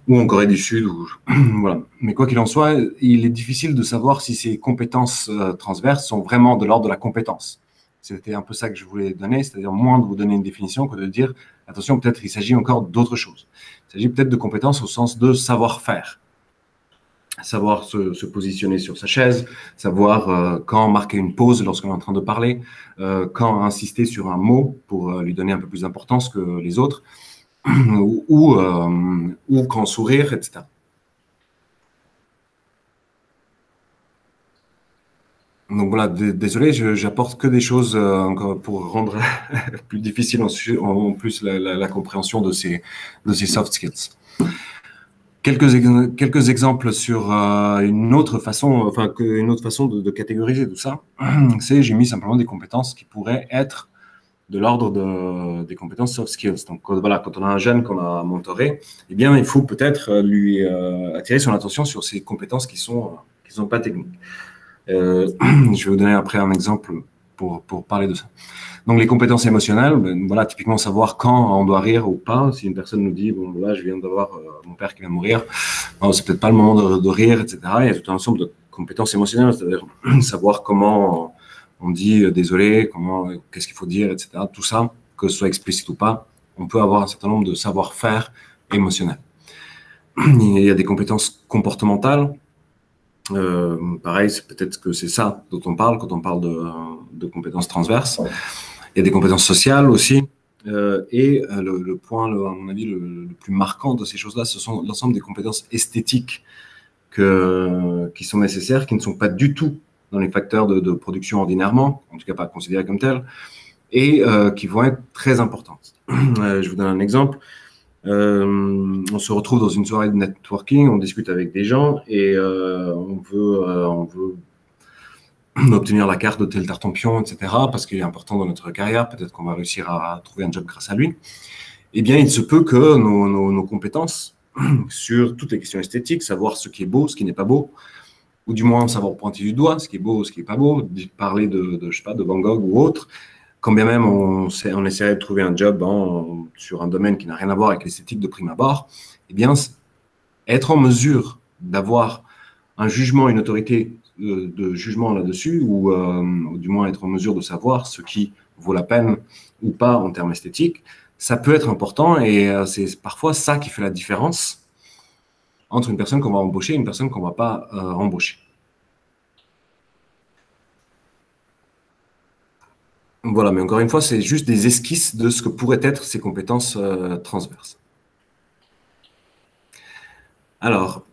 Ou en Corée du Sud. Voilà. Mais quoi qu'il en soit, il est difficile de savoir si ces compétences transverses sont vraiment de l'ordre de la compétence. C'était un peu ça que je voulais donner, c'est-à-dire moins de vous donner une définition que de dire, attention, peut-être qu'il s'agit encore d'autre chose. Il s'agit peut-être de compétences au sens de savoir-faire. Savoir se positionner sur sa chaise, savoir quand marquer une pause lorsqu'on est en train de parler, quand insister sur un mot pour lui donner un peu plus d'importance que les autres, ou quand sourire, etc. Donc voilà, désolé, j'apporte que des choses encore pour rendre plus difficile en plus la compréhension de ces soft skills. Quelques exemples sur une autre façon de catégoriser tout ça. J'ai mis simplement des compétences qui pourraient être de l'ordre des compétences soft skills. Donc voilà, quand on a un jeune qu'on a mentoré, eh bien il faut peut-être lui attirer son attention sur ces compétences qui sont pas techniques. Je vais vous donner après un exemple pour parler de ça. Donc, les compétences émotionnelles, voilà, typiquement savoir quand on doit rire ou pas. Si une personne nous dit, bon, là, je viens d'avoir mon père qui vient de mourir, c'est peut-être pas le moment de rire, etc. Il y a tout un ensemble de compétences émotionnelles, c'est-à-dire savoir comment on dit désolé, qu'est-ce qu'il faut dire, etc. Tout ça, que ce soit explicite ou pas, on peut avoir un certain nombre de savoir-faire émotionnels. Il y a des compétences comportementales. Pareil, c'est peut-être que c'est ça dont on parle quand on parle de compétences transverses. Il y a des compétences sociales aussi. Et le point, à mon avis, le plus marquant de ces choses-là, ce sont l'ensemble des compétences esthétiques qui sont nécessaires, qui ne sont pas du tout dans les facteurs de production ordinairement, en tout cas pas considérés comme tels, et qui vont être très importantes. Je vous donne un exemple. On se retrouve dans une soirée de networking, on discute avec des gens et on veut obtenir la carte de tel tartampion, etc., parce qu'il est important dans notre carrière, peut-être qu'on va réussir à trouver un job grâce à lui. Eh bien, il se peut que nos compétences sur toutes les questions esthétiques, savoir ce qui est beau, ce qui n'est pas beau, ou du moins savoir pointer du doigt ce qui est beau, ce qui n'est pas beau, parler je sais pas, de Van Gogh ou autre, quand bien même on essaierait de trouver un job sur un domaine qui n'a rien à voir avec l'esthétique de prime abord, eh bien, être en mesure d'avoir un jugement, une autorité de jugement là-dessus, ou du moins être en mesure de savoir ce qui vaut la peine ou pas en termes esthétiques, ça peut être important et c'est parfois ça qui fait la différence entre une personne qu'on va embaucher et une personne qu'on ne va pas embaucher. Voilà, mais encore une fois, c'est juste des esquisses de ce que pourraient être ces compétences transverses. Alors,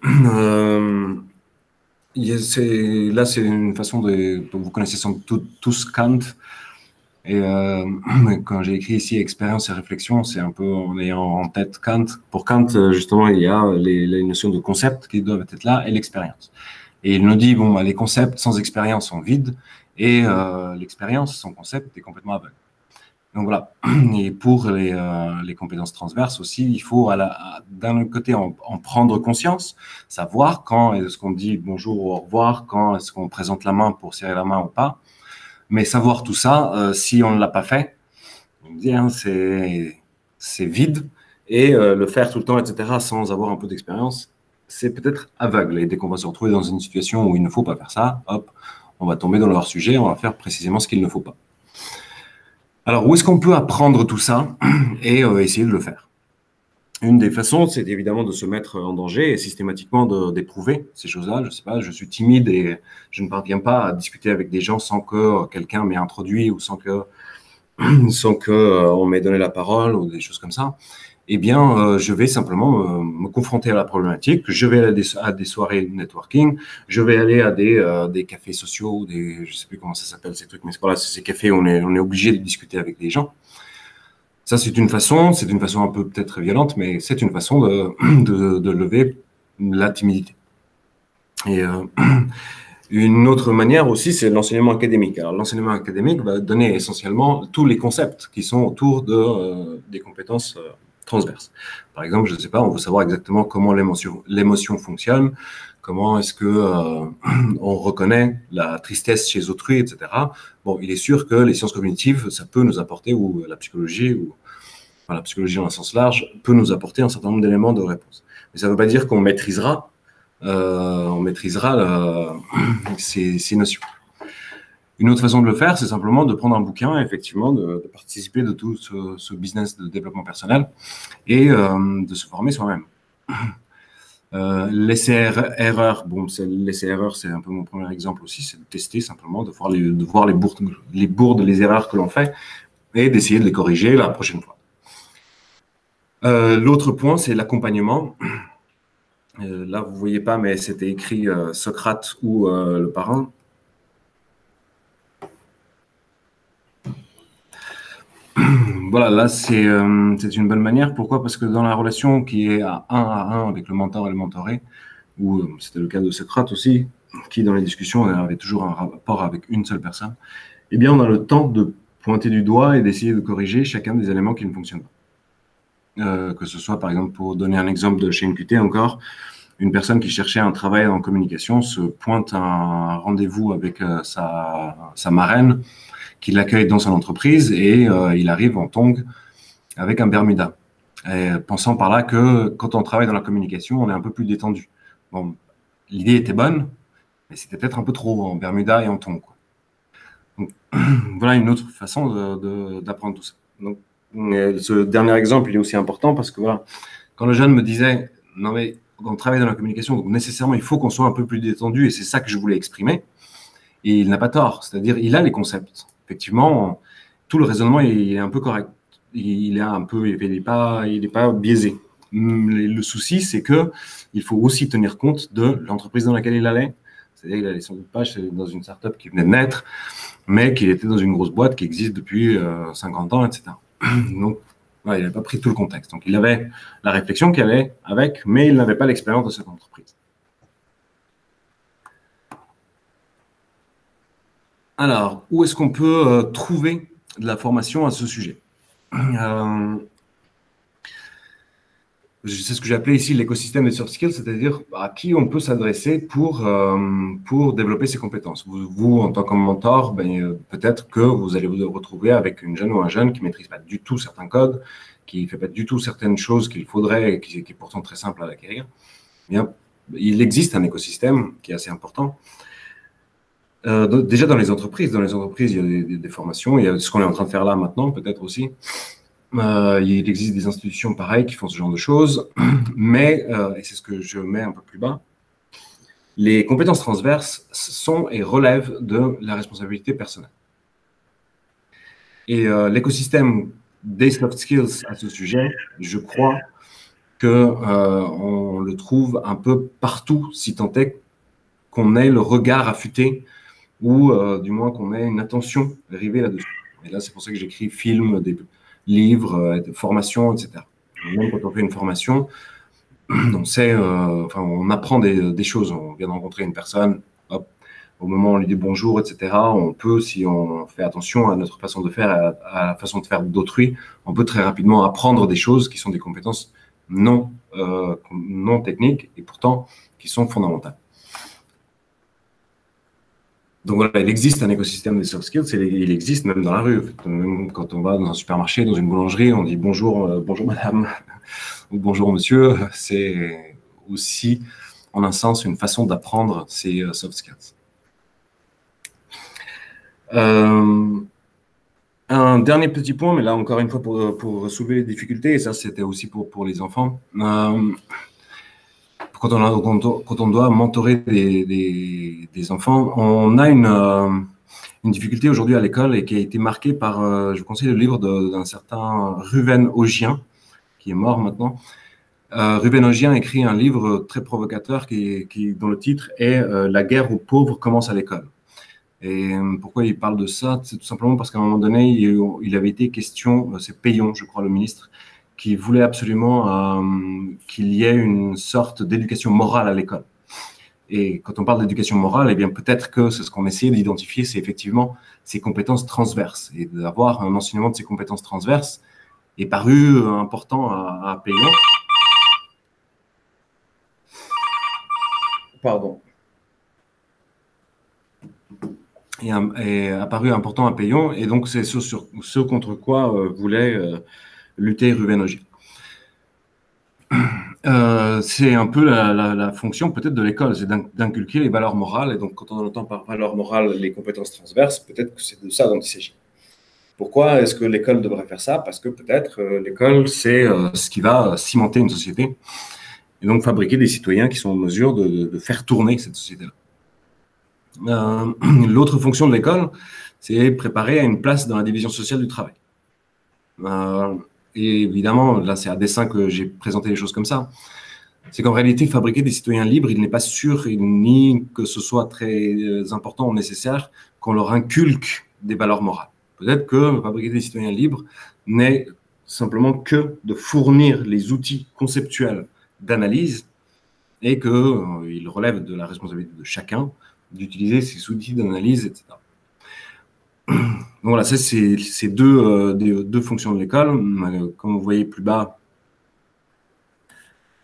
là, c'est une façon donc vous connaissez sans doute tous Kant. Et quand j'ai écrit ici expérience et réflexion, c'est un peu en ayant en tête Kant. Pour Kant, justement, il y a les notions de concept qui doivent être là et l'expérience. Et il nous dit, bon, les concepts sans expérience sont vides et l'expérience sans concept est complètement aveugle. Donc voilà. Et pour les compétences transverses aussi, il faut d'un autre côté en prendre conscience, savoir quand est-ce qu'on dit bonjour ou au revoir, quand est-ce qu'on présente la main pour serrer la main ou pas. Mais savoir tout ça, si on ne l'a pas fait, c'est vide. Et le faire tout le temps, etc., sans avoir un peu d'expérience, c'est peut-être aveugle. Et dès qu'on va se retrouver dans une situation où il ne faut pas faire ça, hop, on va tomber dans leur sujet, on va faire précisément ce qu'il ne faut pas. Alors, où est-ce qu'on peut apprendre tout ça et essayer de le faire? Une des façons, c'est évidemment de se mettre en danger et systématiquement d'éprouver ces choses-là. Je ne sais pas, je suis timide et je ne parviens pas à discuter avec des gens sans que quelqu'un m'ait introduit ou sans que on m'ait donné la parole ou des choses comme ça. Eh bien, je vais simplement me confronter à la problématique. Je vais aller à des soirées de networking, je vais aller à des cafés sociaux, je ne sais plus comment ça s'appelle ces trucs, mais voilà, c'est ces cafés où on est obligé de discuter avec des gens. Ça, c'est une façon un peu peut-être violente, mais c'est une façon de lever la timidité. Et une autre manière aussi, c'est l'enseignement académique. Alors, l'enseignement académique va donner essentiellement tous les concepts qui sont autour des compétences transverses. Par exemple, je ne sais pas, on veut savoir exactement comment l'émotion fonctionne, comment est-ce que on reconnaît la tristesse chez autrui, etc. Bon, il est sûr que les sciences cognitives, ça peut nous apporter, ou la psychologie dans un sens large, peut nous apporter un certain nombre d'éléments de réponse. Mais ça ne veut pas dire qu'on maîtrisera ces notions. Une autre façon de le faire, c'est simplement de prendre un bouquin, effectivement, de participer de tout ce business de développement personnel et de se former soi-même. L'essai-erreur, l'essai-erreur, c'est un peu mon premier exemple aussi, c'est de tester simplement, de voir les bourdes, les erreurs que l'on fait et d'essayer de les corriger la prochaine fois. L'autre point, c'est l'accompagnement. Là, vous ne voyez pas, mais c'était écrit Socrate ou le parrain. Voilà, là, c'est une bonne manière. Pourquoi? Parce que dans la relation qui est à un avec le mentor et le mentoré, ou c'était le cas de Socrate aussi, qui dans les discussions avait toujours un rapport avec une seule personne, eh bien, on a le temps de pointer du doigt et d'essayer de corriger chacun des éléments qui ne fonctionnent pas. Que ce soit, par exemple, pour donner un exemple de chez NQT encore, une personne qui cherchait un travail en communication se pointe à un rendez-vous avec sa marraine, qui l'accueille dans son entreprise et il arrive en tongs avec un Bermuda. Et pensant par là que quand on travaille dans la communication, on est un peu plus détendu. Bon, l'idée était bonne, mais c'était peut-être un peu trop en Bermuda et en tongs, quoi. Donc, voilà une autre façon d'apprendre tout ça. Donc, ce dernier exemple, il est aussi important parce que voilà, quand le jeune me disait « Non mais on travaille dans la communication, donc nécessairement il faut qu'on soit un peu plus détendu et c'est ça que je voulais exprimer », et il n'a pas tort, c'est-à-dire il a les concepts. Effectivement, tout le raisonnement il est un peu correct. Il n'est pas biaisé. Le souci, c'est qu'il faut aussi tenir compte de l'entreprise dans laquelle il allait. C'est-à-dire qu'il allait sans doute pas dans une start-up qui venait de naître, mais qu'il était dans une grosse boîte qui existe depuis 50 ans, etc. Donc, il n'avait pas pris tout le contexte. Donc, il avait la réflexion qu'il allait avec, mais il n'avait pas l'expérience de cette entreprise. Alors, où est-ce qu'on peut trouver de la formation à ce sujet? C'est ce que j'ai appelé ici l'écosystème des soft skills, c'est-à-dire à qui on peut s'adresser pour développer ses compétences. Vous en tant que mentor, peut-être que vous allez vous retrouver avec une jeune ou un jeune qui ne maîtrise pas du tout certains codes, qui ne fait pas du tout certaines choses qu'il faudrait et qui est pourtant très simple à l'acquérir. Bien, il existe un écosystème qui est assez important. Déjà dans les entreprises, il y a des formations, il y a ce qu'on est en train de faire là maintenant, peut-être aussi. Il existe des institutions pareilles qui font ce genre de choses, mais, et c'est ce que je mets un peu plus bas, les compétences transverses sont et relèvent de la responsabilité personnelle. Et l'écosystème des soft skills à ce sujet, je crois qu'on le trouve un peu partout, si tant est qu'on ait le regard affûté ou du moins qu'on ait une attention rivée là-dessus. Et là, c'est pour ça que j'écris films, des livres, formations, etc. Même quand on fait une formation, on sait, on apprend des choses. On vient de rencontrer une personne, hop, au moment où on lui dit bonjour, etc. On peut, si on fait attention à notre façon de faire, à la façon de faire d'autrui, on peut très rapidement apprendre des choses qui sont des compétences non techniques et pourtant qui sont fondamentales. Donc voilà, il existe un écosystème des soft skills, il existe même dans la rue. Même quand on va dans un supermarché, dans une boulangerie, on dit bonjour, bonjour madame, ou bonjour monsieur. C'est aussi, en un sens, une façon d'apprendre ces soft skills. Un dernier petit point, mais là encore une fois pour soulever les difficultés, et ça c'était aussi pour les enfants. Quand on doit mentorer des enfants, on a une difficulté aujourd'hui à l'école et qui a été marquée par, je vous conseille le livre d'un certain Ruven Ogien, qui est mort maintenant. Ruven Ogien écrit un livre très provocateur dont le titre est « La guerre aux pauvres commence à l'école ». Et pourquoi il parle de ça? C'est tout simplement parce qu'à un moment donné, il avait été question, c'est Payon, je crois, le ministre, qui voulait absolument qu'il y ait une sorte d'éducation morale à l'école. Et quand on parle d'éducation morale, eh bien peut-être que c'est ce qu'on essayait d'identifier, c'est effectivement ces compétences transverses. Et d'avoir un enseignement de ces compétences transverses est paru important à Payon. Pardon. Et apparu important à Payon, et donc c'est ce contre quoi voulait lutter Ruven Ogien. C'est un peu la fonction peut-être de l'école, c'est d'inculquer les valeurs morales, et donc quand on entend par valeurs morales les compétences transverses, peut-être que c'est de ça dont il s'agit. Pourquoi est-ce que l'école devrait faire ça? Parce que peut-être l'école, c'est ce qui va cimenter une société, et donc fabriquer des citoyens qui sont en mesure de faire tourner cette société-là. L'autre fonction de l'école, c'est préparer à une place dans la division sociale du travail. Et évidemment, là c'est à dessein que j'ai présenté les choses comme ça, c'est qu'en réalité, fabriquer des citoyens libres, il n'est pas sûr ni que ce soit très important ou nécessaire qu'on leur inculque des valeurs morales. Peut-être que fabriquer des citoyens libres n'est simplement que de fournir les outils conceptuels d'analyse et qu'il relève de la responsabilité de chacun d'utiliser ces outils d'analyse, etc. Donc voilà, ça c'est deux fonctions de l'école. Comme vous voyez plus bas,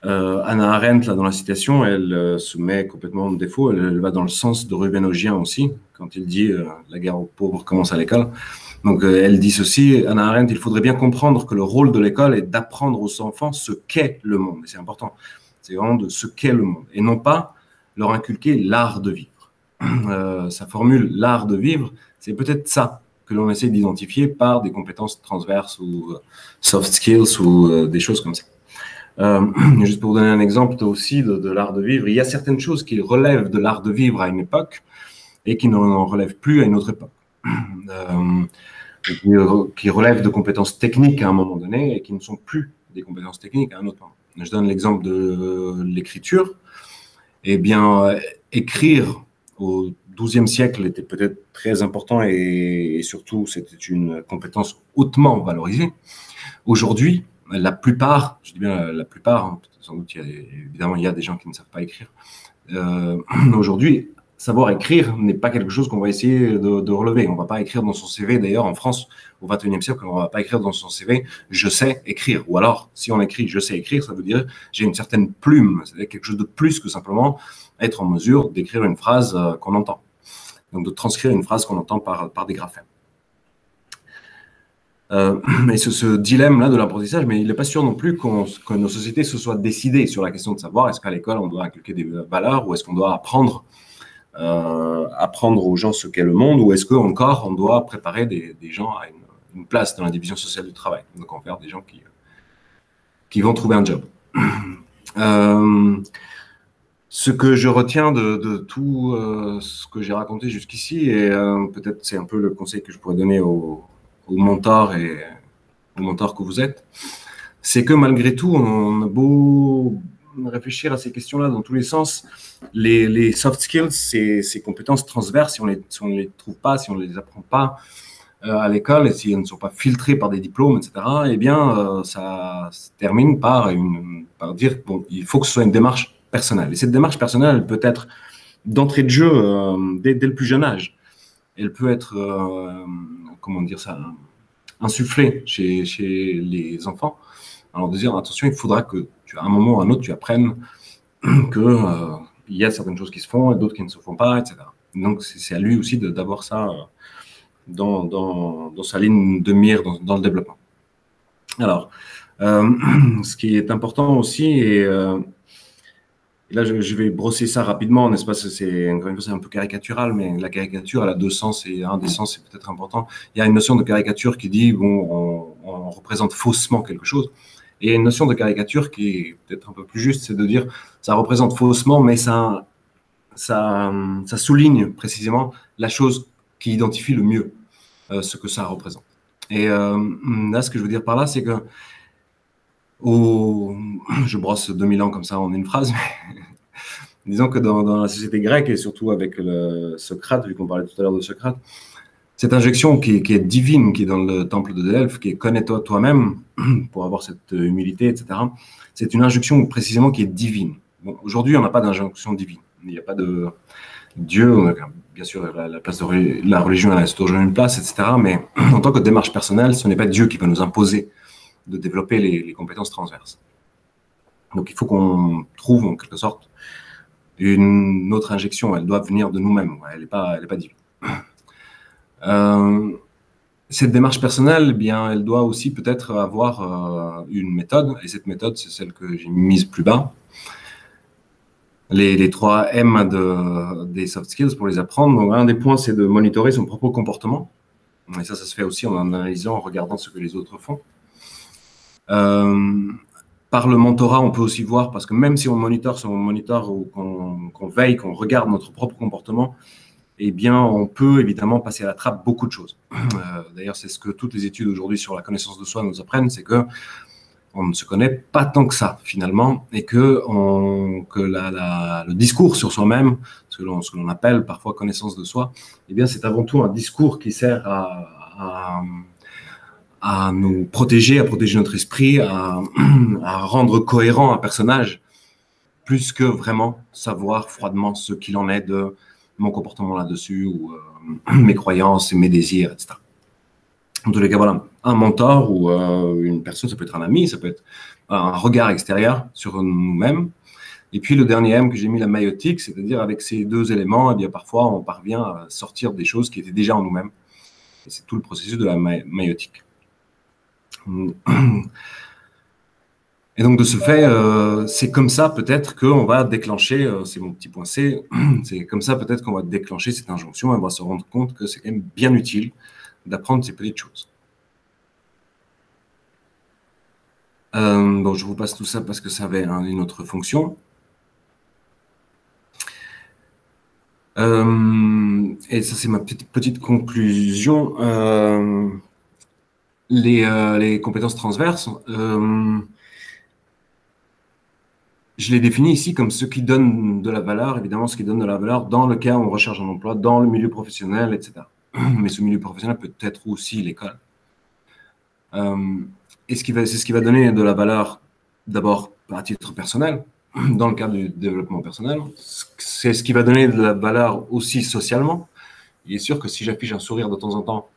Hannah Arendt, là, dans la citation, elle se met complètement en défaut. Elle va dans le sens de Ruven Ogien aussi, quand il dit la guerre aux pauvres commence à l'école. Donc elle dit ceci, Hannah Arendt, il faudrait bien comprendre que le rôle de l'école est d'apprendre aux enfants ce qu'est le monde. Et c'est important, c'est vraiment de ce qu'est le monde, et non pas leur inculquer l'art de vivre. Sa formule, l'art de vivre, c'est peut-être ça que l'on essaie d'identifier par des compétences transverses ou soft skills ou des choses comme ça. Juste pour vous donner un exemple aussi de l'art de vivre, il y a certaines choses qui relèvent de l'art de vivre à une époque et qui n'en relèvent plus à une autre époque. Qui relèvent de compétences techniques à un moment donné et qui ne sont plus des compétences techniques à un autre moment. Je donne l'exemple de l'écriture. Eh bien, écrire au XIIe siècle était peut-être très important et surtout, c'était une compétence hautement valorisée. Aujourd'hui, la plupart, je dis bien la plupart, hein, sans doute, évidemment, il y a des gens qui ne savent pas écrire. Aujourd'hui, savoir écrire n'est pas quelque chose qu'on va essayer de relever. On ne va pas écrire dans son CV, d'ailleurs, en France, au XXIe siècle, on ne va pas écrire dans son CV « je sais écrire ». Ou alors, si on écrit « je sais écrire », ça veut dire « j'ai une certaine plume », c'est-à-dire quelque chose de plus que simplement être en mesure d'écrire une phrase qu'on entend. Donc, de transcrire une phrase qu'on entend par des graphèmes. Et ce dilemme-là de l'apprentissage, mais il n'est pas sûr non plus que nos sociétés se soient décidées sur la question de savoir est-ce qu'à l'école on doit inculquer des valeurs ou est-ce qu'on doit apprendre aux gens ce qu'est le monde ou est-ce qu'encore on doit préparer des gens à une place dans la division sociale du travail. Donc on vers des gens qui vont trouver un job. Ce que je retiens de tout ce que j'ai raconté jusqu'ici, et peut-être c'est un peu le conseil que je pourrais donner aux mentors et aux mentors que vous êtes, c'est que malgré tout, on a beau réfléchir à ces questions-là dans tous les sens, les soft skills, ces compétences transverses, si on ne les trouve pas, si on ne les apprend pas à l'école et si elles ne sont pas filtrées par des diplômes, etc., eh bien, ça se termine par dire, bon, il faut que ce soit une démarche personnelle. Et cette démarche personnelle, elle peut être d'entrée de jeu dès le plus jeune âge. Elle peut être, comment dire ça, insufflée chez les enfants. Alors de dire, attention, il faudra que, à un moment ou à un autre, tu apprennes qu'il y a certaines choses qui se font et d'autres qui ne se font pas, etc. Donc, c'est à lui aussi d'avoir ça dans sa ligne de mire dans le développement. Alors, ce qui est important aussi, et là, je vais brosser ça rapidement, n'est-ce pas? C'est encore une fois, c'est un peu caricatural, mais la caricature, elle a deux sens, et un des sens est peut-être important. Il y a une notion de caricature qui dit, bon, on représente faussement quelque chose. Et une notion de caricature qui est peut-être un peu plus juste, c'est de dire, ça représente faussement, mais ça souligne précisément la chose qui identifie le mieux ce que ça représente. Et là, ce que je veux dire par là, c'est que je brosse 2000 ans comme ça en une phrase, mais disons que dans la société grecque, et surtout avec Socrate, vu qu'on parlait tout à l'heure de Socrate, cette injection qui est divine, qui est dans le temple de Delphes, qui est « connais-toi toi-même » pour avoir cette humilité, etc., c'est une injonction précisément qui est divine. Bon, aujourd'hui, on n'a pas d'injonction divine. Il n'y a pas de Dieu. Bien sûr, la place de la religion a toujours une place, etc., mais en tant que démarche personnelle, ce n'est pas Dieu qui va nous imposer de développer les compétences transverses. Donc, il faut qu'on trouve, en quelque sorte, une autre injection. Elle doit venir de nous-mêmes. Elle n'est pas divine. Cette démarche personnelle, eh bien, elle doit aussi peut-être avoir une méthode, et cette méthode, c'est celle que j'ai mise plus bas. Les 3 M des soft skills pour les apprendre. Donc, un des points, c'est de monitorer son propre comportement. Et ça se fait aussi en analysant, en regardant ce que les autres font. Par le mentorat, on peut aussi voir, parce que même si on monitore ou qu'on veille, qu'on regarde notre propre comportement, eh bien, on peut évidemment passer à la trappe beaucoup de choses. D'ailleurs, c'est ce que toutes les études aujourd'hui sur la connaissance de soi nous apprennent, c'est que on ne se connaît pas tant que ça, finalement, et que le discours sur soi-même, ce que l'on appelle parfois connaissance de soi, eh bien, c'est avant tout un discours qui sert à nous protéger, à protéger notre esprit, à rendre cohérent un personnage, plus que vraiment savoir froidement ce qu'il en est de mon comportement là-dessus, ou mes croyances et mes désirs, etc. En tous les cas, voilà, un mentor ou une personne, ça peut être un ami, ça peut être un regard extérieur sur nous-mêmes. Et puis le dernier M que j'ai mis, la maïotique, c'est-à-dire avec ces deux éléments, eh bien, parfois on parvient à sortir des choses qui étaient déjà en nous-mêmes. Et c'est tout le processus de la maïotique. Et donc, de ce fait, c'est comme ça peut-être qu'on va déclencher, c'est mon petit point C, c'est comme ça peut-être qu'on va déclencher cette injonction et on va se rendre compte que c'est quand même bien utile d'apprendre ces petites choses. Bon, je vous passe tout ça parce que ça avait une autre fonction. Et ça, c'est ma petite conclusion. Les compétences transverses, je l'ai défini ici comme ce qui donne de la valeur, évidemment, ce qui donne de la valeur dans le cas où on recherche un emploi, dans le milieu professionnel, etc. Mais ce milieu professionnel peut être aussi l'école. Et c'est ce qui va donner de la valeur, d'abord à titre personnel, dans le cadre du développement personnel. C'est ce qui va donner de la valeur aussi socialement. Il est sûr que si j'affiche un sourire de temps en temps,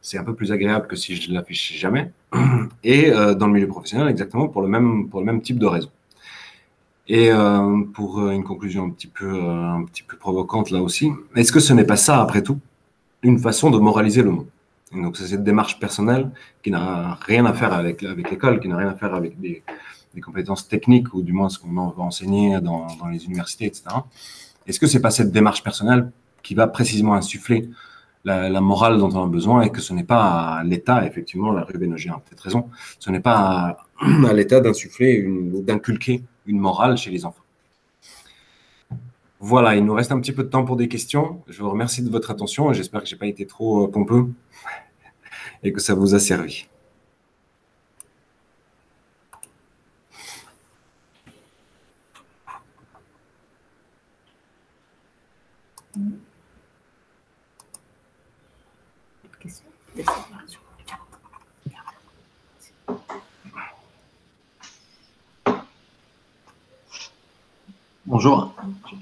c'est un peu plus agréable que si je ne l'affiche jamais. Et dans le milieu professionnel, exactement pour le même type de raison. Et pour une conclusion un petit peu provocante là aussi, est-ce que ce n'est pas ça, après tout, une façon de moraliser le monde? Et donc c'est cette démarche personnelle qui n'a rien à faire avec l'école, qui n'a rien à faire avec des compétences techniques, ou du moins ce qu'on va enseigner dans les universités, etc. Est-ce que c'est pas cette démarche personnelle qui va précisément insuffler la morale dont on a besoin, et que ce n'est pas à l'État, effectivement, la rue Bénogier a peut-être raison, ce n'est pas à l'État d'insuffler, d'inculquer une morale chez les enfants. Voilà, il nous reste un petit peu de temps pour des questions. Je vous remercie de votre attention et j'espère que je n'ai pas été trop pompeux et que ça vous a servi. Bonjour.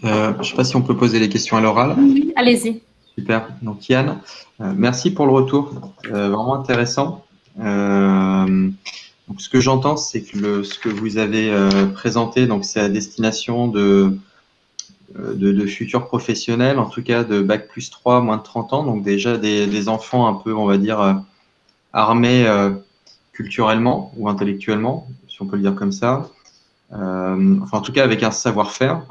Je ne sais pas si on peut poser les questions à l'oral. Oui, allez-y. Super. Donc Yann, merci pour le retour. Vraiment intéressant. Donc, ce que j'entends, c'est que ce que vous avez présenté, donc c'est à destination de futurs professionnels, en tout cas de Bac plus 3, moins de 30 ans, donc déjà des enfants un peu, on va dire, armés culturellement ou intellectuellement, si on peut le dire comme ça. Enfin, en tout cas avec un savoir-faire.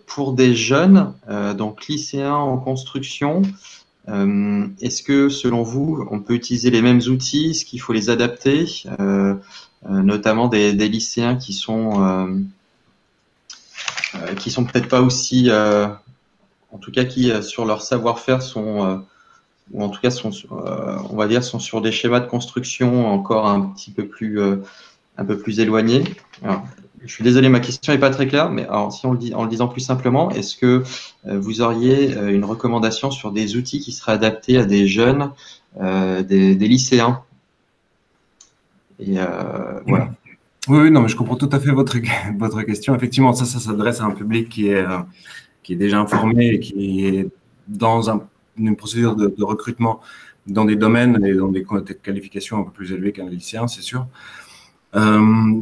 Pour des jeunes, donc lycéens en construction, est-ce que selon vous, on peut utiliser les mêmes outils? Est-ce qu'il faut les adapter, notamment des lycéens qui sont peut-être pas aussi, en tout cas qui sur leur savoir-faire sont, ou en tout cas sont, on va dire, sont sur des schémas de construction encore un peu plus éloignés. Alors, je suis désolé, ma question n'est pas très claire, mais alors, si on le dit, en le disant plus simplement, est-ce que vous auriez une recommandation sur des outils qui seraient adaptés à des jeunes, des lycéens? Et voilà. Oui, non, mais je comprends tout à fait votre question. Effectivement, ça s'adresse à un public qui est déjà informé et qui est dans une procédure de recrutement dans des domaines et dans des qualifications un peu plus élevées qu'un lycéen, c'est sûr.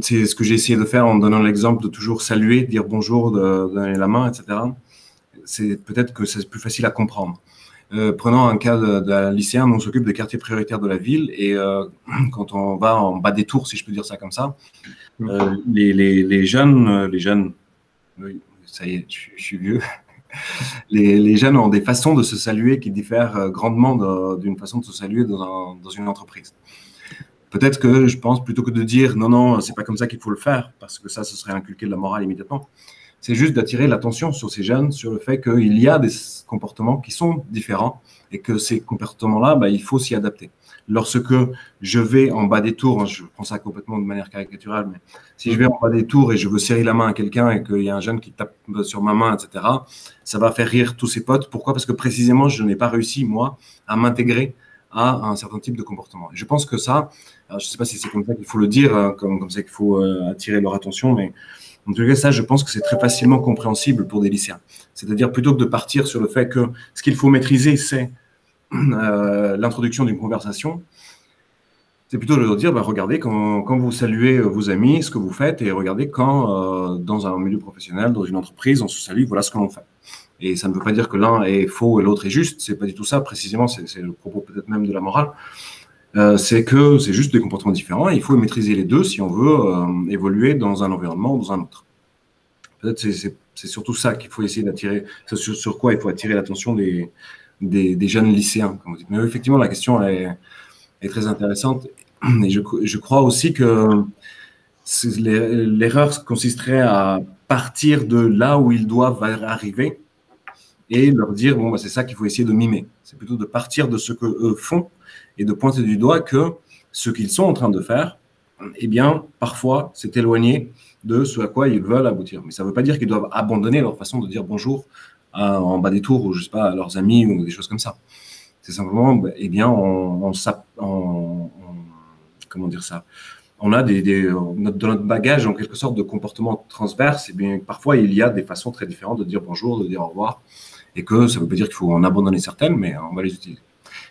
C'est ce que j'ai essayé de faire en donnant l'exemple de toujours saluer, dire bonjour, de donner la main, etc. C'est peut-être que c'est plus facile à comprendre. Prenons un cas d'un lycéen, nous on s'occupe des quartiers prioritaires de la ville, et quand on va en bas des tours, si je peux dire ça comme ça, les jeunes, oui, ça y est, je suis vieux, les jeunes ont des façons de se saluer qui diffèrent grandement d'une façon de se saluer dans une entreprise. Peut-être que je pense, plutôt que de dire non, c'est pas comme ça qu'il faut le faire, parce que ça, ce serait inculquer de la morale immédiatement, c'est juste d'attirer l'attention sur ces jeunes, sur le fait qu'il y a des comportements qui sont différents et que ces comportements-là, il faut s'y adapter. Lorsque je vais en bas des tours, je prends ça complètement de manière caricaturale, mais si je vais en bas des tours et je veux serrer la main à quelqu'un et qu'il y a un jeune qui tape sur ma main, etc., ça va faire rire tous ses potes. Pourquoi? Parce que précisément, je n'ai pas réussi, moi, à m'intégrer à un certain type de comportement. Et je pense que ça, alors je ne sais pas si c'est comme ça qu'il faut le dire, hein, comme ça qu'il faut attirer leur attention, mais en tout cas, ça, je pense que c'est très facilement compréhensible pour des lycéens. C'est-à-dire, plutôt que de partir sur le fait que ce qu'il faut maîtriser, c'est l'introduction d'une conversation, c'est plutôt de leur dire, regardez, quand vous saluez vos amis, ce que vous faites, et regardez quand, dans un milieu professionnel, dans une entreprise, on se salue, voilà ce que l'on fait. Et ça ne veut pas dire que l'un est faux et l'autre est juste, c'est pas du tout ça, précisément, c'est le propos peut-être même de la morale. C'est que c'est juste des comportements différents et il faut maîtriser les deux si on veut évoluer dans un environnement ou dans un autre. Peut-être c'est surtout ça qu'il faut essayer d'attirer, sur quoi il faut attirer l'attention des jeunes lycéens, comme vous dites. Mais effectivement, la question est très intéressante et je crois aussi que l'erreur consisterait à partir de là où ils doivent arriver et leur dire, bon, c'est ça qu'il faut essayer de mimer. C'est plutôt de partir de ce qu'eux font et de pointer du doigt que ce qu'ils sont en train de faire eh bien, parfois, c'est éloigné de ce à quoi ils veulent aboutir. Mais ça ne veut pas dire qu'ils doivent abandonner leur façon de dire bonjour en bas des tours, ou je sais pas, à leurs amis ou des choses comme ça. C'est simplement, eh bien, comment dire ça, on a dans notre bagage, en quelque sorte, de comportement transverse, et bien, parfois, il y a des façons très différentes de dire bonjour, de dire au revoir, et que ça ne veut pas dire qu'il faut en abandonner certaines, mais on va les utiliser.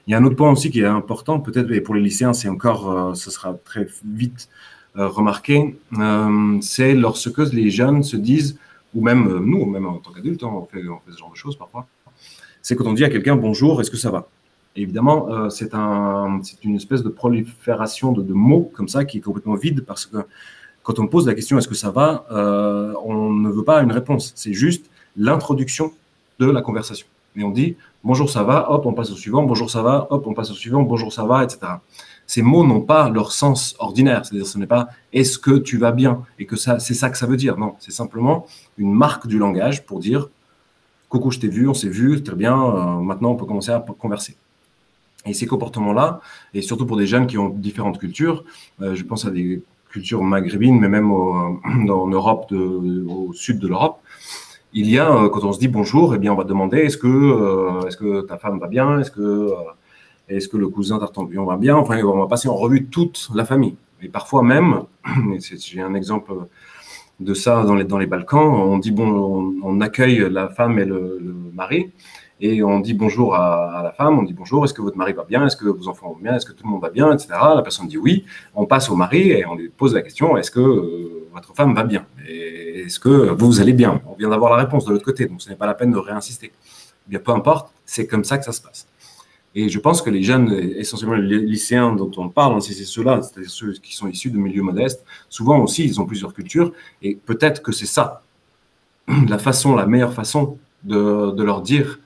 Il y a un autre point aussi qui est important, peut-être, et pour les lycéens, c'est encore, ce sera très vite remarqué, c'est lorsque les jeunes se disent, ou même nous, même en tant qu'adultes, on fait ce genre de choses parfois, c'est quand on dit à quelqu'un bonjour, est-ce que ça va? Et évidemment, c'est une espèce de prolifération de mots comme ça qui est complètement vide, parce que quand on pose la question est-ce que ça va, on ne veut pas une réponse, c'est juste l'introduction de la conversation. Et on dit bonjour, ça va, hop, on passe au suivant, bonjour, ça va, hop, on passe au suivant, bonjour, ça va, etc. Ces mots n'ont pas leur sens ordinaire, c'est-à-dire ce n'est pas est-ce que tu vas bien, et que c'est ça que ça veut dire. Non, c'est simplement une marque du langage pour dire coucou, je t'ai vu, on s'est vu, très bien, maintenant on peut commencer à converser. Et ces comportements-là, et surtout pour des jeunes qui ont différentes cultures, je pense à des cultures maghrébines, mais même en Europe, au sud de l'Europe, il y a, quand on se dit bonjour, eh bien on va demander est-ce que ta femme va bien, est-ce que le cousin d'Artampion va bien, enfin on va passer en revue toute la famille. Et parfois même, j'ai un exemple de ça dans les Balkans, on dit on accueille la femme et le mari, et on dit bonjour à la femme, on dit bonjour, est-ce que votre mari va bien, est-ce que vos enfants vont bien, est-ce que tout le monde va bien, etc. La personne dit oui, on passe au mari et on lui pose la question, est-ce que votre femme va bien, et est-ce que vous allez bien? On vient d'avoir la réponse de l'autre côté, donc ce n'est pas la peine de réinsister. Eh bien, peu importe, c'est comme ça que ça se passe. Et je pense que les jeunes, essentiellement les lycéens dont on parle, c'est ceux-là, c'est-à-dire ceux qui sont issus de milieux modestes, souvent aussi, ils ont plusieurs cultures, et peut-être que c'est ça, la meilleure façon de leur dire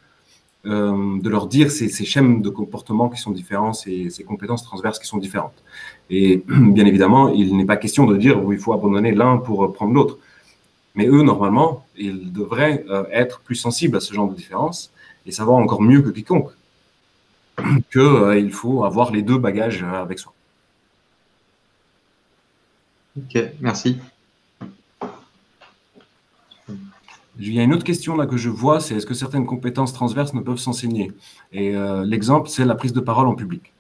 ces schèmes de comportement qui sont différents, ces compétences transverses qui sont différentes. Et bien évidemment, il n'est pas question de dire où il faut abandonner l'un pour prendre l'autre. Mais eux, normalement, ils devraient être plus sensibles à ce genre de différence et savoir encore mieux que quiconque qu'il faut avoir les deux bagages avec soi. Ok, merci. Il y a une autre question là que je vois, c'est est-ce que certaines compétences transverses ne peuvent s'enseigner? Et l'exemple, c'est la prise de parole en public.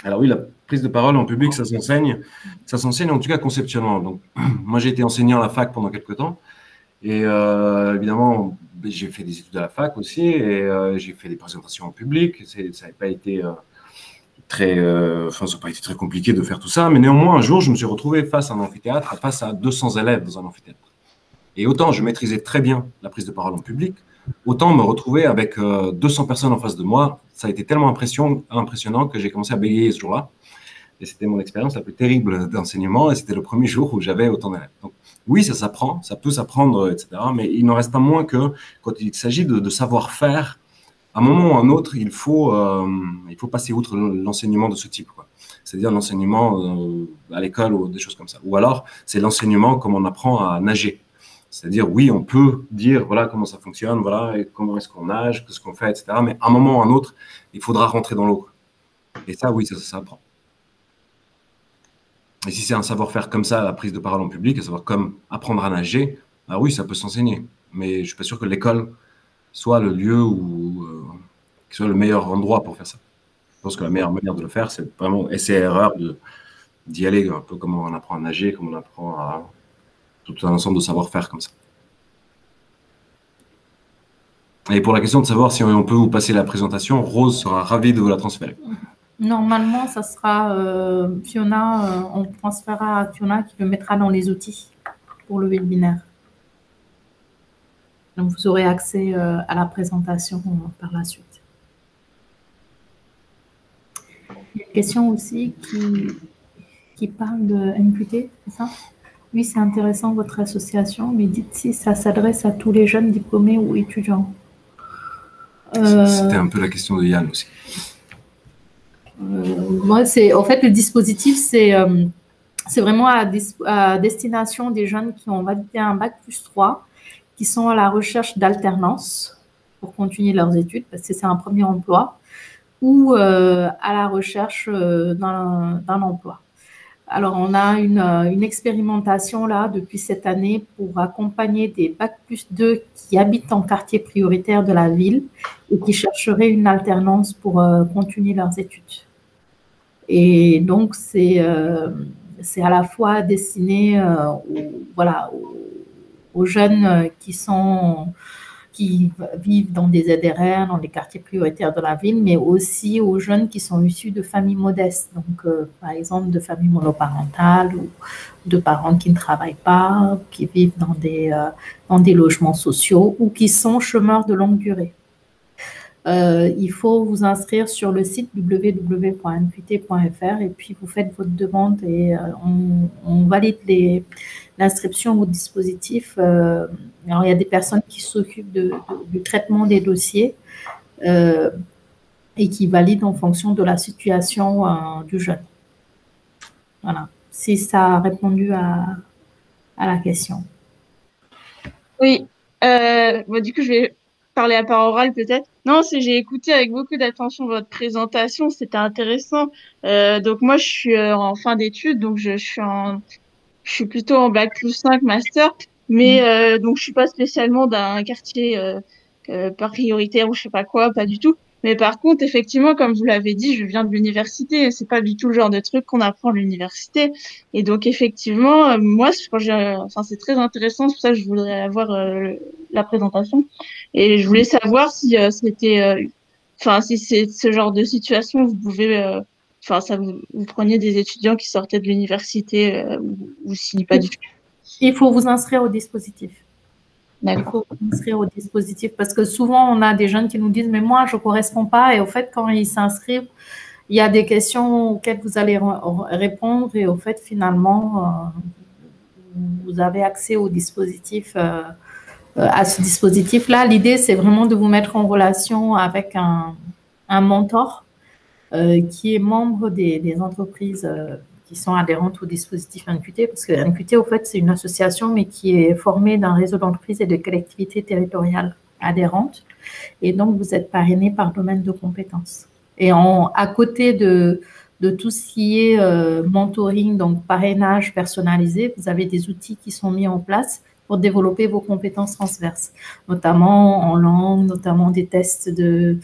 Alors oui, la prise de parole en public, ça s'enseigne en tout cas conceptuellement. Donc, moi, j'ai été enseignant à la fac pendant quelques temps, et évidemment, j'ai fait des études à la fac aussi, et j'ai fait des présentations en public. Ça n'a pas été ça n'a pas été très compliqué de faire tout ça, mais néanmoins, un jour, je me suis retrouvé face à un amphithéâtre, face à 200 élèves dans un amphithéâtre. Et autant je maîtrisais très bien la prise de parole en public, autant me retrouver avec 200 personnes en face de moi, ça a été tellement impressionnant que j'ai commencé à bégayer ce jour-là. Et c'était mon expérience la plus terrible d'enseignement, et c'était le premier jour où j'avais autant d'élèves. Donc oui, ça s'apprend, ça peut s'apprendre, etc. Mais il n'en reste pas moins que quand il s'agit de savoir-faire, à un moment ou à un autre, il faut passer outre l'enseignement de ce type, quoi. C'est-à-dire l'enseignement à l'école ou des choses comme ça. Ou alors, c'est l'enseignement comme on apprend à nager. C'est-à-dire, oui, on peut dire, voilà comment ça fonctionne, voilà, et comment est-ce qu'on nage, qu'est-ce qu'on fait, etc. Mais à un moment ou à un autre, il faudra rentrer dans l'eau. Et ça, oui, ça s'apprend. Et si c'est un savoir-faire comme ça, la prise de parole en public, à savoir comme apprendre à nager, ah oui, ça peut s'enseigner. Mais je ne suis pas sûr que l'école soit le lieu qui soit le meilleur endroit pour faire ça. Je pense que la meilleure manière de le faire, c'est vraiment essai-erreur d'y aller, un peu comme on apprend à nager, comme on apprend à tout un ensemble de savoir-faire comme ça. Et pour la question de savoir si on peut vous passer la présentation, Rose sera ravie de vous la transférer. Normalement, ça sera Fiona, on transférera à Fiona qui le mettra dans les outils pour le webinaire. Donc, vous aurez accès à la présentation par la suite. Il y a une question aussi qui parle de MQT, c'est ça? Oui, c'est intéressant votre association, mais dites si ça s'adresse à tous les jeunes diplômés ou étudiants. C'était un peu la question de Yann aussi. Moi, en fait, le dispositif, c'est vraiment à destination des jeunes qui ont validé un bac+3, qui sont à la recherche d'alternance pour continuer leurs études, parce que c'est un premier emploi, ou à la recherche d'un emploi. Alors, on a une expérimentation là depuis cette année pour accompagner des Bac+2 qui habitent en quartier prioritaire de la ville et qui chercheraient une alternance pour continuer leurs études. Et donc, c'est à la fois destiné aux jeunes qui vivent dans des ZRR, dans les quartiers prioritaires de la ville, mais aussi aux jeunes qui sont issus de familles modestes, donc par exemple de familles monoparentales ou de parents qui ne travaillent pas, qui vivent dans des logements sociaux ou qui sont chômeurs de longue durée. Il faut vous inscrire sur le site www.nqt.fr et puis vous faites votre demande et on valide l'inscription au dispositif. Alors, il y a des personnes qui s'occupent du traitement des dossiers et qui valident en fonction de la situation du jeune. Voilà, si ça a répondu à la question. Oui, du coup, je vais parler à part orale peut-être. Non, j'ai écouté avec beaucoup d'attention votre présentation, c'était intéressant. Donc moi, je suis en fin d'études, donc je suis plutôt en Bac+5 master, mais donc je suis pas spécialement d'un quartier prioritaire ou je sais pas quoi, pas du tout. Mais par contre, effectivement, comme vous l'avez dit, je viens de l'université. C'est pas du tout le genre de truc qu'on apprend à l'université. Et donc, effectivement, moi, c'est très intéressant. C'est pour ça que je voudrais avoir la présentation. Et je voulais savoir si si c'est ce genre de situation, vous pouvez, vous preniez des étudiants qui sortaient de l'université ou si pas du tout. Il faut vous inscrire au dispositif. Il faut s'inscrire au dispositif parce que souvent, on a des jeunes qui nous disent « mais moi, je ne corresponds pas » et au fait, quand ils s'inscrivent, il y a des questions auxquelles vous allez répondre et au fait, finalement, vous avez accès au dispositif, à ce dispositif-là. L'idée, c'est vraiment de vous mettre en relation avec un mentor qui est membre des entreprises qui sont adhérentes au dispositif NQT, parce que NQT, au fait, c'est une association, mais qui est formée d'un réseau d'entreprises et de collectivités territoriales adhérentes. Et donc, vous êtes parrainé par domaine de compétences. Et à côté de tout ce qui est mentoring, donc parrainage personnalisé, vous avez des outils qui sont mis en place pour développer vos compétences transverses, notamment en langue, notamment des tests de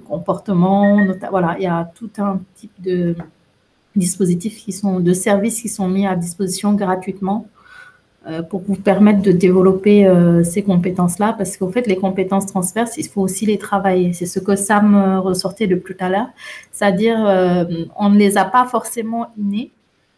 comportement. Voilà, il y a tout un type de dispositifs de services qui sont mis à disposition gratuitement pour vous permettre de développer ces compétences-là, parce qu'en fait, les compétences transverses, il faut aussi les travailler. C'est ce que Sam ressortait depuis tout à l'heure, c'est-à-dire on ne les a pas forcément innées,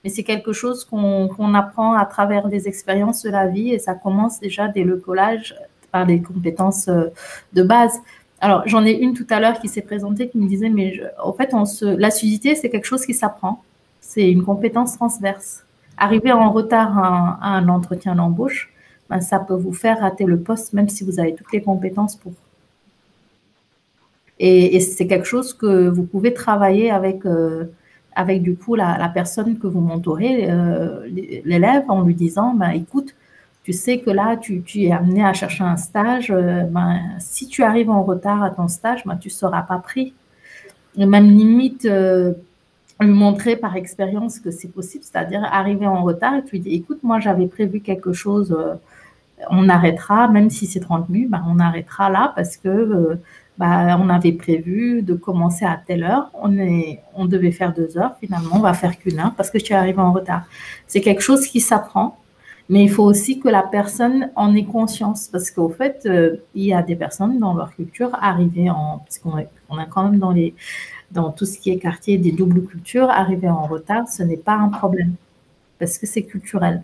mais c'est quelque chose qu'on apprend à travers des expériences de la vie et ça commence déjà dès le collège par les compétences de base. Alors, j'en ai une tout à l'heure qui s'est présentée qui me disait, mais en fait, l'assiduité, c'est quelque chose qui s'apprend. C'est une compétence transverse. Arriver en retard à un entretien d'embauche, ben, ça peut vous faire rater le poste, même si vous avez toutes les compétences pour. Et c'est quelque chose que vous pouvez travailler avec du coup la personne que vous mentorez, l'élève, en lui disant, ben, écoute, tu sais que là, tu es amené à chercher un stage, ben, si tu arrives en retard à ton stage, ben, tu ne seras pas pris. Et même limite, lui montrer par expérience que c'est possible, c'est-à-dire arriver en retard et tu lui dis, écoute, moi, j'avais prévu quelque chose, on arrêtera, même si c'est 30 minutes, ben, on arrêtera là parce que on avait prévu de commencer à telle heure, on devait faire 2 heures, finalement, on va faire qu'une heure parce que tu es arrivé en retard. C'est quelque chose qui s'apprend. Mais il faut aussi que la personne en ait conscience parce qu'au fait, il y a des personnes dans leur culture arrivées parce qu'on a quand même dans tout ce qui est quartier des doubles cultures, arriver en retard, ce n'est pas un problème parce que c'est culturel.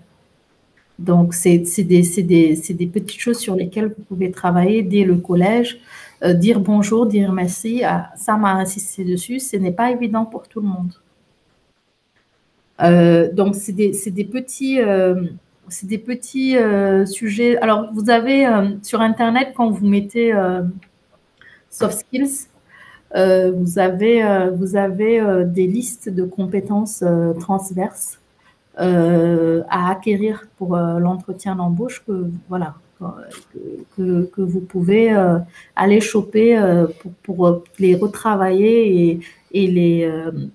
Donc, c'est des petites choses sur lesquelles vous pouvez travailler dès le collège, dire bonjour, dire merci. Ça m'a insisté dessus, ce n'est pas évident pour tout le monde. Donc, c'est des petits sujets. Alors, vous avez sur Internet, quand vous mettez soft skills, vous avez des listes de compétences transverses à acquérir pour l'entretien d'embauche que vous pouvez aller choper pour les retravailler et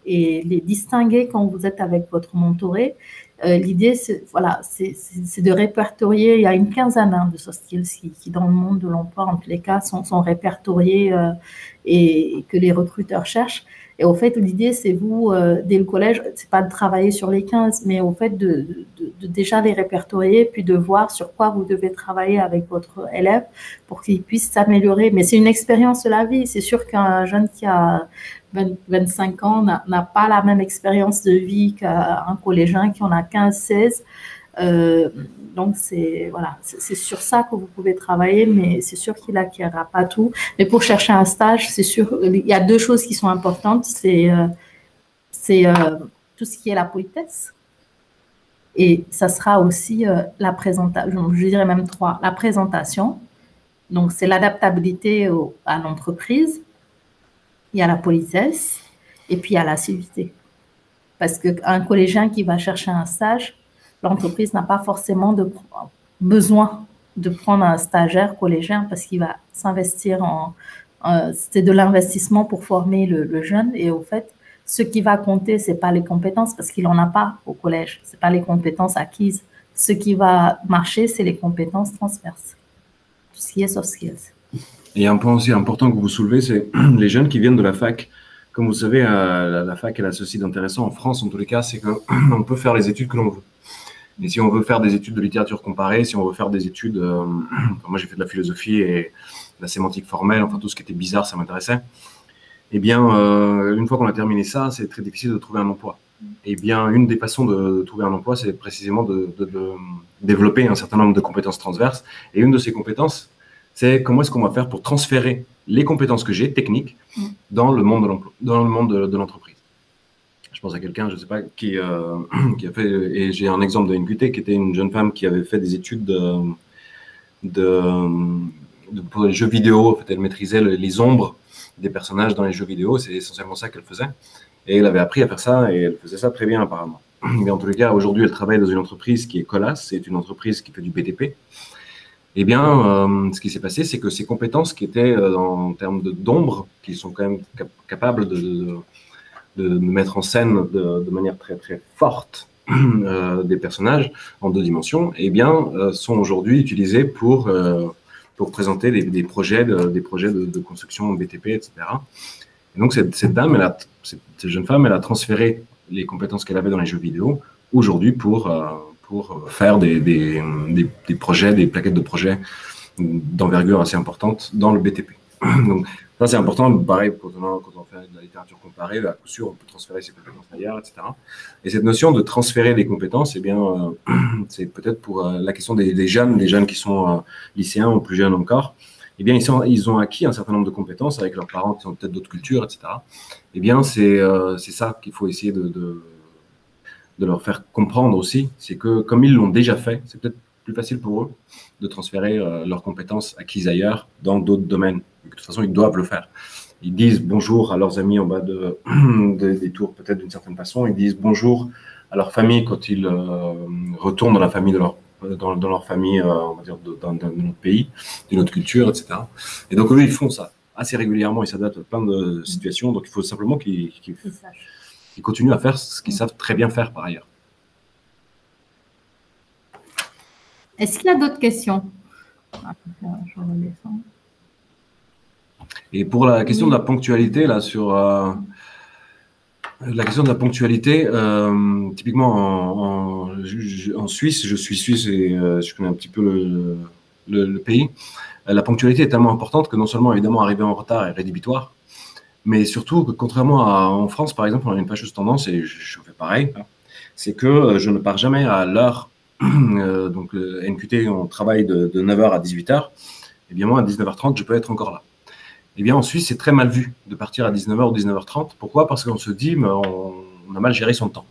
les distinguer quand vous êtes avec votre mentoré. L'idée, c'est de répertorier. Il y a une quinzaine de soft skills qui, dans le monde de l'emploi, en tous les cas, sont répertoriés et que les recruteurs cherchent. Et au fait, l'idée, c'est vous, dès le collège, c'est pas de travailler sur les 15, mais au fait de déjà les répertorier, puis de voir sur quoi vous devez travailler avec votre élève pour qu'il puisse s'améliorer. Mais c'est une expérience de la vie. C'est sûr qu'un jeune qui a 25 ans n'a pas la même expérience de vie qu'un collégien qui en a 15, 16. Donc, c'est sur ça que vous pouvez travailler, mais c'est sûr qu'il n'acquérera pas tout. Mais pour chercher un stage, c'est sûr, il y a deux choses qui sont importantes. C'est tout ce qui est la politesse. Et ça sera aussi la présentation, je dirais même 3. La présentation, donc c'est l'adaptabilité à l'entreprise. Il y a la politesse et puis il y a l'assiduité. Parce qu'un collégien qui va chercher un stage, l'entreprise n'a pas forcément besoin de prendre un stagiaire collégien parce qu'il va s'investir c'est de l'investissement pour former le jeune. Et au fait, ce qui va compter, ce n'est pas les compétences parce qu'il n'en a pas au collège. Ce n'est pas les compétences acquises. Ce qui va marcher, c'est les compétences transverses. Tout ce qui est soft skills. Et un point aussi important que vous soulevez, c'est les jeunes qui viennent de la fac. Comme vous savez, la fac, elle a ceci d'intéressant en France, en tous les cas, c'est qu'on peut faire les études que l'on veut. Et si on veut faire des études de littérature comparée, si on veut faire des études... moi, j'ai fait de la philosophie et de la sémantique formelle, enfin, tout ce qui était bizarre, ça m'intéressait. Eh bien, une fois qu'on a terminé ça, c'est très difficile de trouver un emploi. Eh bien, une des façons de trouver un emploi, c'est précisément de développer un certain nombre de compétences transverses. Et une de ces compétences, c'est comment est-ce qu'on va faire pour transférer les compétences que j'ai, techniques, dans le monde de l'emploi, dans le monde de l'entreprise. Je pense à quelqu'un, je ne sais pas, qui a fait, et j'ai un exemple de NQT, qui était une jeune femme qui avait fait des études pour les jeux vidéo. En fait, elle maîtrisait les ombres des personnages dans les jeux vidéo, c'est essentiellement ça qu'elle faisait. Et elle avait appris à faire ça, et elle faisait ça très bien apparemment. Mais en tous les cas, aujourd'hui, elle travaille dans une entreprise qui est Colas, c'est une entreprise qui fait du BTP. Eh bien, ce qui s'est passé, c'est que ces compétences qui étaient en termes d'ombre, qui sont quand même capables de mettre en scène de manière très très forte des personnages en 2 dimensions, eh bien, sont aujourd'hui utilisées pour présenter des projets de construction BTP, etc. Et donc cette dame, cette jeune femme, elle a transféré les compétences qu'elle avait dans les jeux vidéo aujourd'hui pour faire des projets, des plaquettes de projets d'envergure assez importante dans le BTP. Donc ça, c'est important. Pareil, quand on fait de la littérature comparée, à coup sûr, on peut transférer ses compétences ailleurs, etc. Et cette notion de transférer des compétences, eh bien, c'est peut-être pour la question des jeunes qui sont lycéens ou plus jeunes encore. Eh bien, ils ont acquis un certain nombre de compétences avec leurs parents qui ont peut-être d'autres cultures, etc. Eh bien, c'est ça qu'il faut essayer de leur faire comprendre aussi. C'est que, comme ils l'ont déjà fait, c'est peut-être plus facile pour eux de transférer leurs compétences acquises ailleurs dans d'autres domaines. De toute façon, ils doivent le faire. Ils disent bonjour à leurs amis en bas des tours, peut-être d'une certaine façon. Ils disent bonjour à leur famille quand ils retournent dans la famille dans leur famille, on va dire, dans notre pays, d'une autre culture, etc. Et donc, eux, ils font ça assez régulièrement. Ils s'adaptent à plein de situations. Donc, il faut simplement qu'ils continuent à faire ce qu'ils savent très bien faire par ailleurs. Est-ce qu'il y a d'autres questions? Et pour la question de la ponctualité, là, sur la question de la ponctualité, typiquement en Suisse, je suis suisse et je connais un petit peu le pays. La ponctualité est tellement importante que non seulement, évidemment, arriver en retard est rédhibitoire, mais surtout que contrairement en France, par exemple, on a une fâcheuse tendance, et je fais pareil, c'est que je ne pars jamais à l'heure. Donc, NQT, on travaille de 9h à 18h. Eh bien, moi, à 19h30, je peux être encore là. Eh bien, en Suisse, c'est très mal vu de partir à 19h ou 19h30. Pourquoi? Parce qu'on se dit, mais on a mal géré son temps.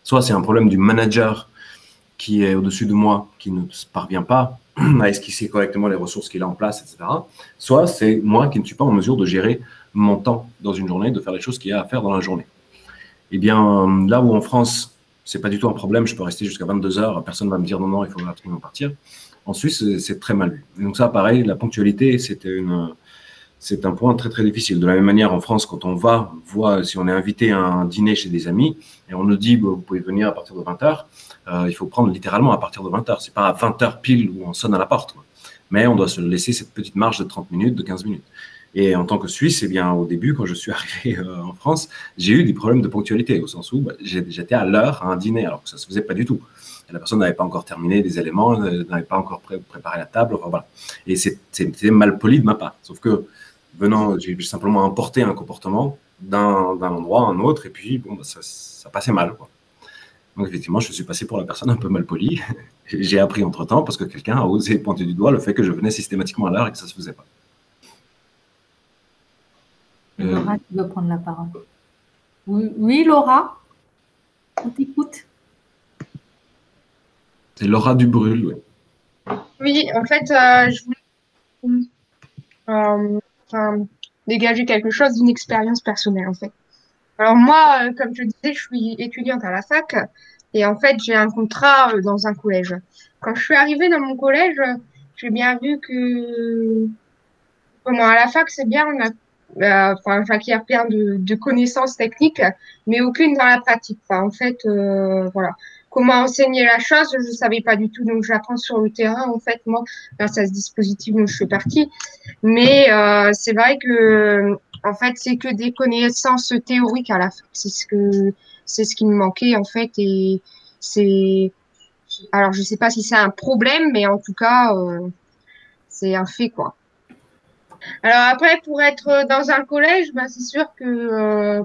Soit c'est un problème du manager qui est au-dessus de moi, qui ne parvient pas à esquisser correctement les ressources qu'il a en place, etc. Soit c'est moi qui ne suis pas en mesure de gérer mon temps dans une journée, de faire les choses qu'il y a à faire dans la journée. Eh bien, là où en France, c'est pas du tout un problème, je peux rester jusqu'à 22h, personne ne va me dire non, il faut absolument partir. En Suisse, c'est très mal vu. Et donc ça, pareil, la ponctualité, c'était c'est un point très, très difficile. De la même manière, en France, quand on voit si on est invité à un dîner chez des amis et on nous dit, vous pouvez venir à partir de 20h, il faut prendre littéralement à partir de 20h. C'est pas à 20h pile où on sonne à la porte, quoi. Mais on doit se laisser cette petite marge de 30 minutes, de 15 minutes. Et en tant que Suisse, eh bien, au début, quand je suis arrivé en France, j'ai eu des problèmes de ponctualité, au sens où j'étais à l'heure à un dîner, alors que ça ne se faisait pas du tout. Et la personne n'avait pas encore terminé les éléments, n'avait pas encore préparé la table, enfin, voilà. Et c'était mal poli de ma part. Sauf que, j'ai simplement importé un comportement d'un endroit à un autre, et puis, bon, ça passait mal, quoi. Donc, effectivement, je suis passé pour la personne un peu mal polie. J'ai appris entre-temps, parce que quelqu'un a osé pointer du doigt le fait que je venais systématiquement à l'heure et que ça ne se faisait pas. Laura qui veut prendre la parole. Oui, Laura, on t'écoute. C'est Laura Dubrul, oui. Oui, en fait, je voulais dégager quelque chose d'une expérience personnelle, en fait. Alors moi, comme je disais, je suis étudiante à la fac et en fait, j'ai un contrat dans un collège. Quand je suis arrivée dans mon collège, j'ai bien vu que, à la fac, c'est bien, j'acquiers plein de connaissances techniques, mais aucune dans la pratique. Enfin, en fait, voilà. Comment enseigner la chose, je ne savais pas du tout, donc j'apprends sur le terrain, en fait, moi, grâce à ce dispositif dont je fais partie. Mais c'est vrai que, en fait, c'est que des connaissances théoriques à la fin. C'est ce qui me manquait, en fait, et alors je ne sais pas si c'est un problème, mais en tout cas, c'est un fait, quoi. Alors après, pour être dans un collège, c'est sûr que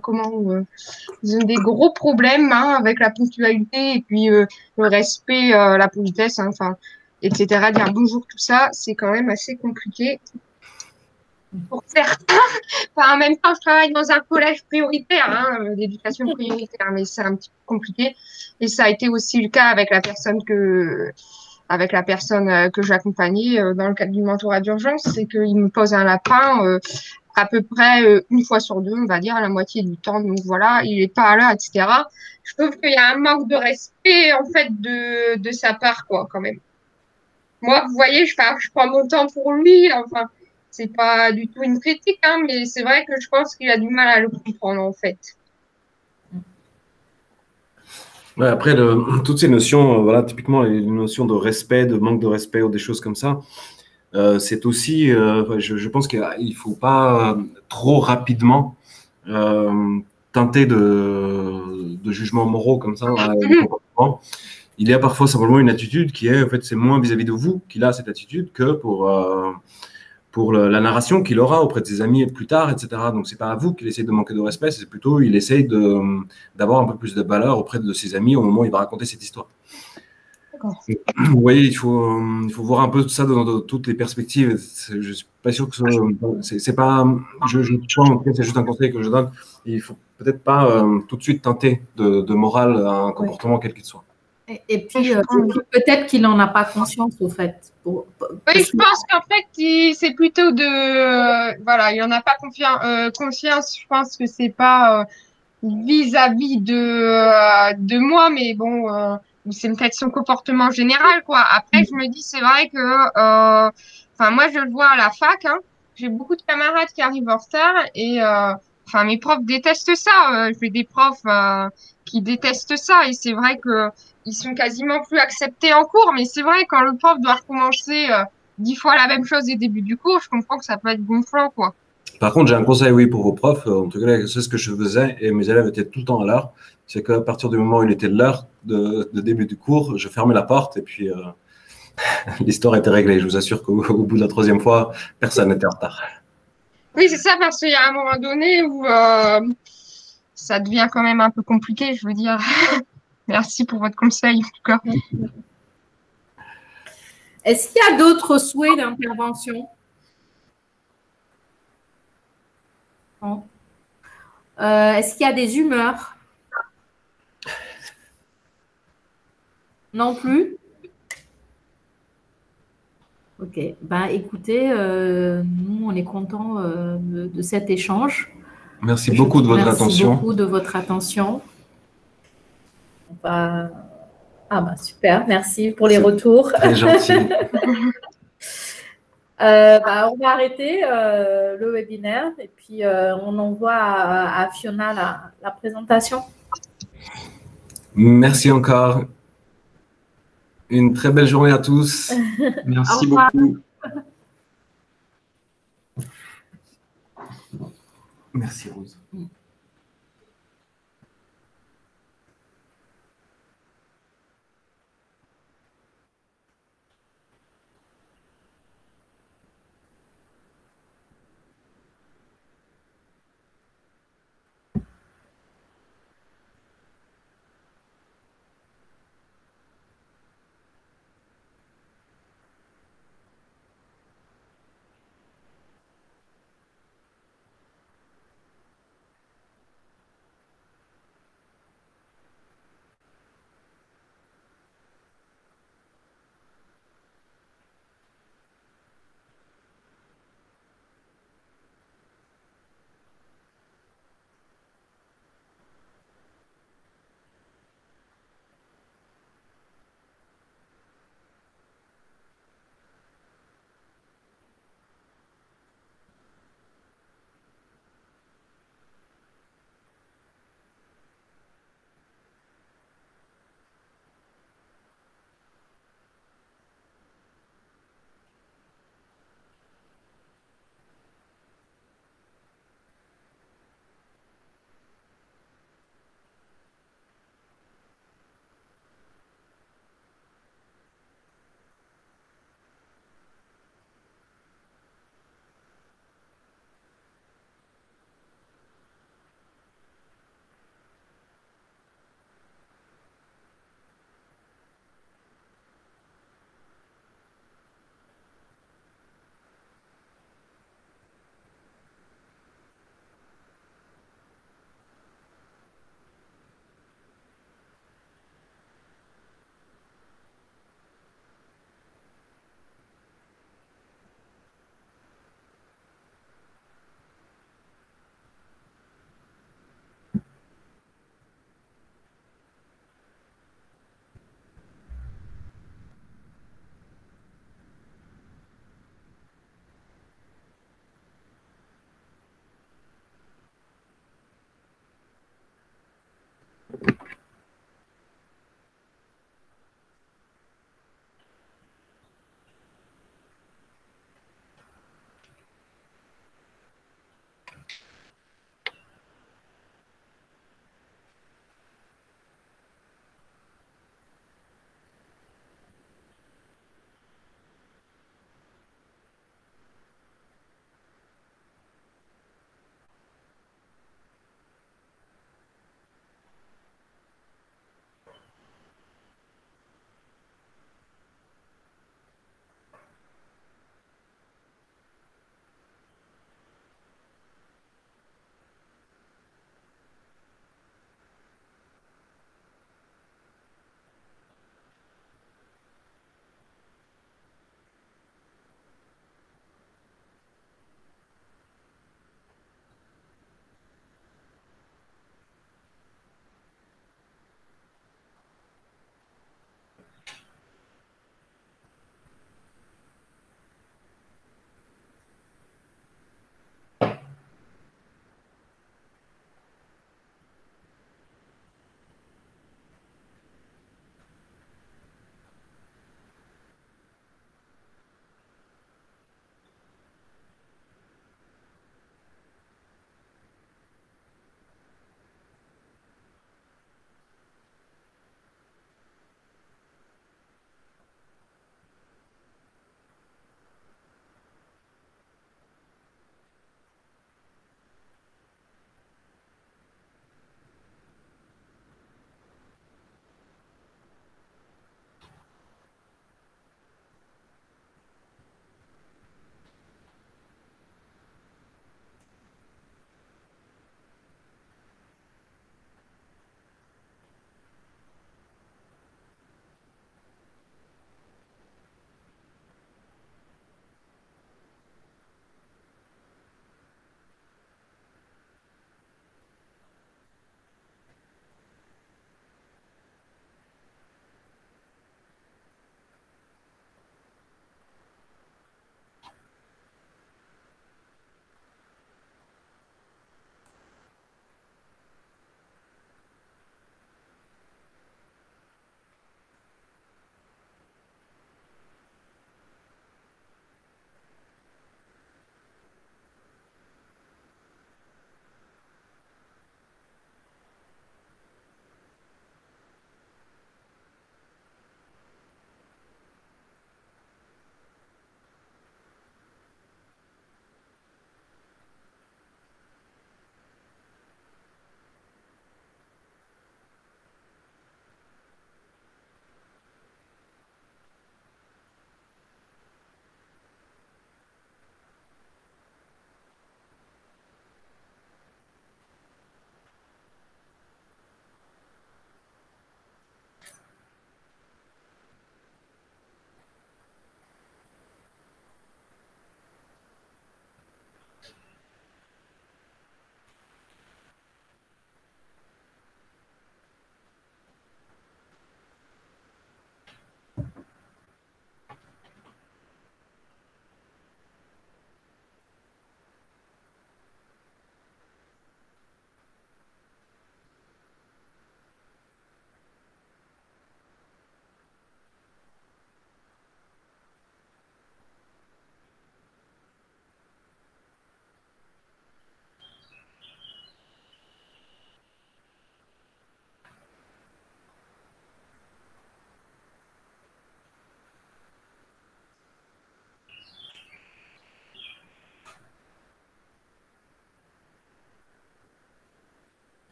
ils ont des gros problèmes avec la ponctualité et puis le respect, la politesse, enfin, etc. Dire bonjour, tout ça, c'est quand même assez compliqué pour certains. Enfin, en même temps, je travaille dans un collège prioritaire, d'éducation prioritaire, mais c'est un petit peu compliqué. Et ça a été aussi le cas avec la personne que j'accompagnais dans le cadre du mentorat d'urgence, c'est qu'il me pose un lapin à peu près une fois sur deux, on va dire, à la moitié du temps. Donc voilà, il n'est pas là, etc. Je trouve qu'il y a un manque de respect, en fait, de sa part, quoi, quand même. Moi, vous voyez, je prends mon temps pour lui. Enfin, c'est pas du tout une critique, mais c'est vrai que je pense qu'il a du mal à le comprendre, en fait. Ouais, après, toutes ces notions, voilà, typiquement les notions de respect, de manque de respect ou des choses comme ça, c'est aussi, je pense qu'il ne faut pas trop rapidement teinter de jugements moraux comme ça. Il y a parfois simplement une attitude qui est, en fait, c'est moins vis-à-vis de vous qu'il a cette attitude que pour la narration qu'il aura auprès de ses amis plus tard, etc. Donc, c'est pas à vous qu'il essaye de manquer de respect, c'est plutôt il essaye d'avoir un peu plus de valeur auprès de ses amis au moment où il va raconter cette histoire. Vous voyez, il faut voir un peu tout ça dans toutes les perspectives. Je suis pas sûr que c'est pas. Je pense, en tout cas, c'est juste un conseil que je donne. Il faut peut-être pas tout de suite teinter de morale à un comportement quel qu'il soit. Et puis, peut-être qu'il n'en a pas conscience, au fait. Oui, je pense qu'en fait, c'est plutôt voilà, il n'en a pas conscience. Je pense que c'est pas vis-à-vis de moi, mais bon, c'est peut-être son comportement général, quoi. Après, je me dis, c'est vrai que, moi, je le vois à la fac, j'ai beaucoup de camarades qui arrivent en retard et, mes profs détestent ça. J'ai des profs qui détestent ça et c'est vrai que ils sont quasiment plus acceptés en cours, mais c'est vrai, quand le prof doit recommencer 10 fois la même chose au début du cours, je comprends que ça peut être gonflant, quoi. Par contre, j'ai un conseil, oui, pour vos profs. En tout cas, c'est ce que je faisais et mes élèves étaient tout le temps à l'heure. C'est qu'à partir du moment où il était l'heure de début du cours, je fermais la porte et puis l'histoire était réglée. Je vous assure qu'au bout de la 3e fois, personne n'était en retard. Oui, c'est ça, parce qu'il y a un moment donné où ça devient quand même un peu compliqué, je veux dire. Merci pour votre conseil, en tout cas. Est-ce qu'il y a d'autres souhaits d'intervention? Non. Est-ce qu'il y a des humeurs? Non plus? Ok. Ben, écoutez, nous, on est contents de cet échange. Merci beaucoup de votre attention. Merci beaucoup de votre attention. Super, merci pour les retours. Très gentil. On va arrêter le webinaire et puis on envoie à Fiona la présentation. Merci encore. Une très belle journée à tous. Merci beaucoup. Merci Rose.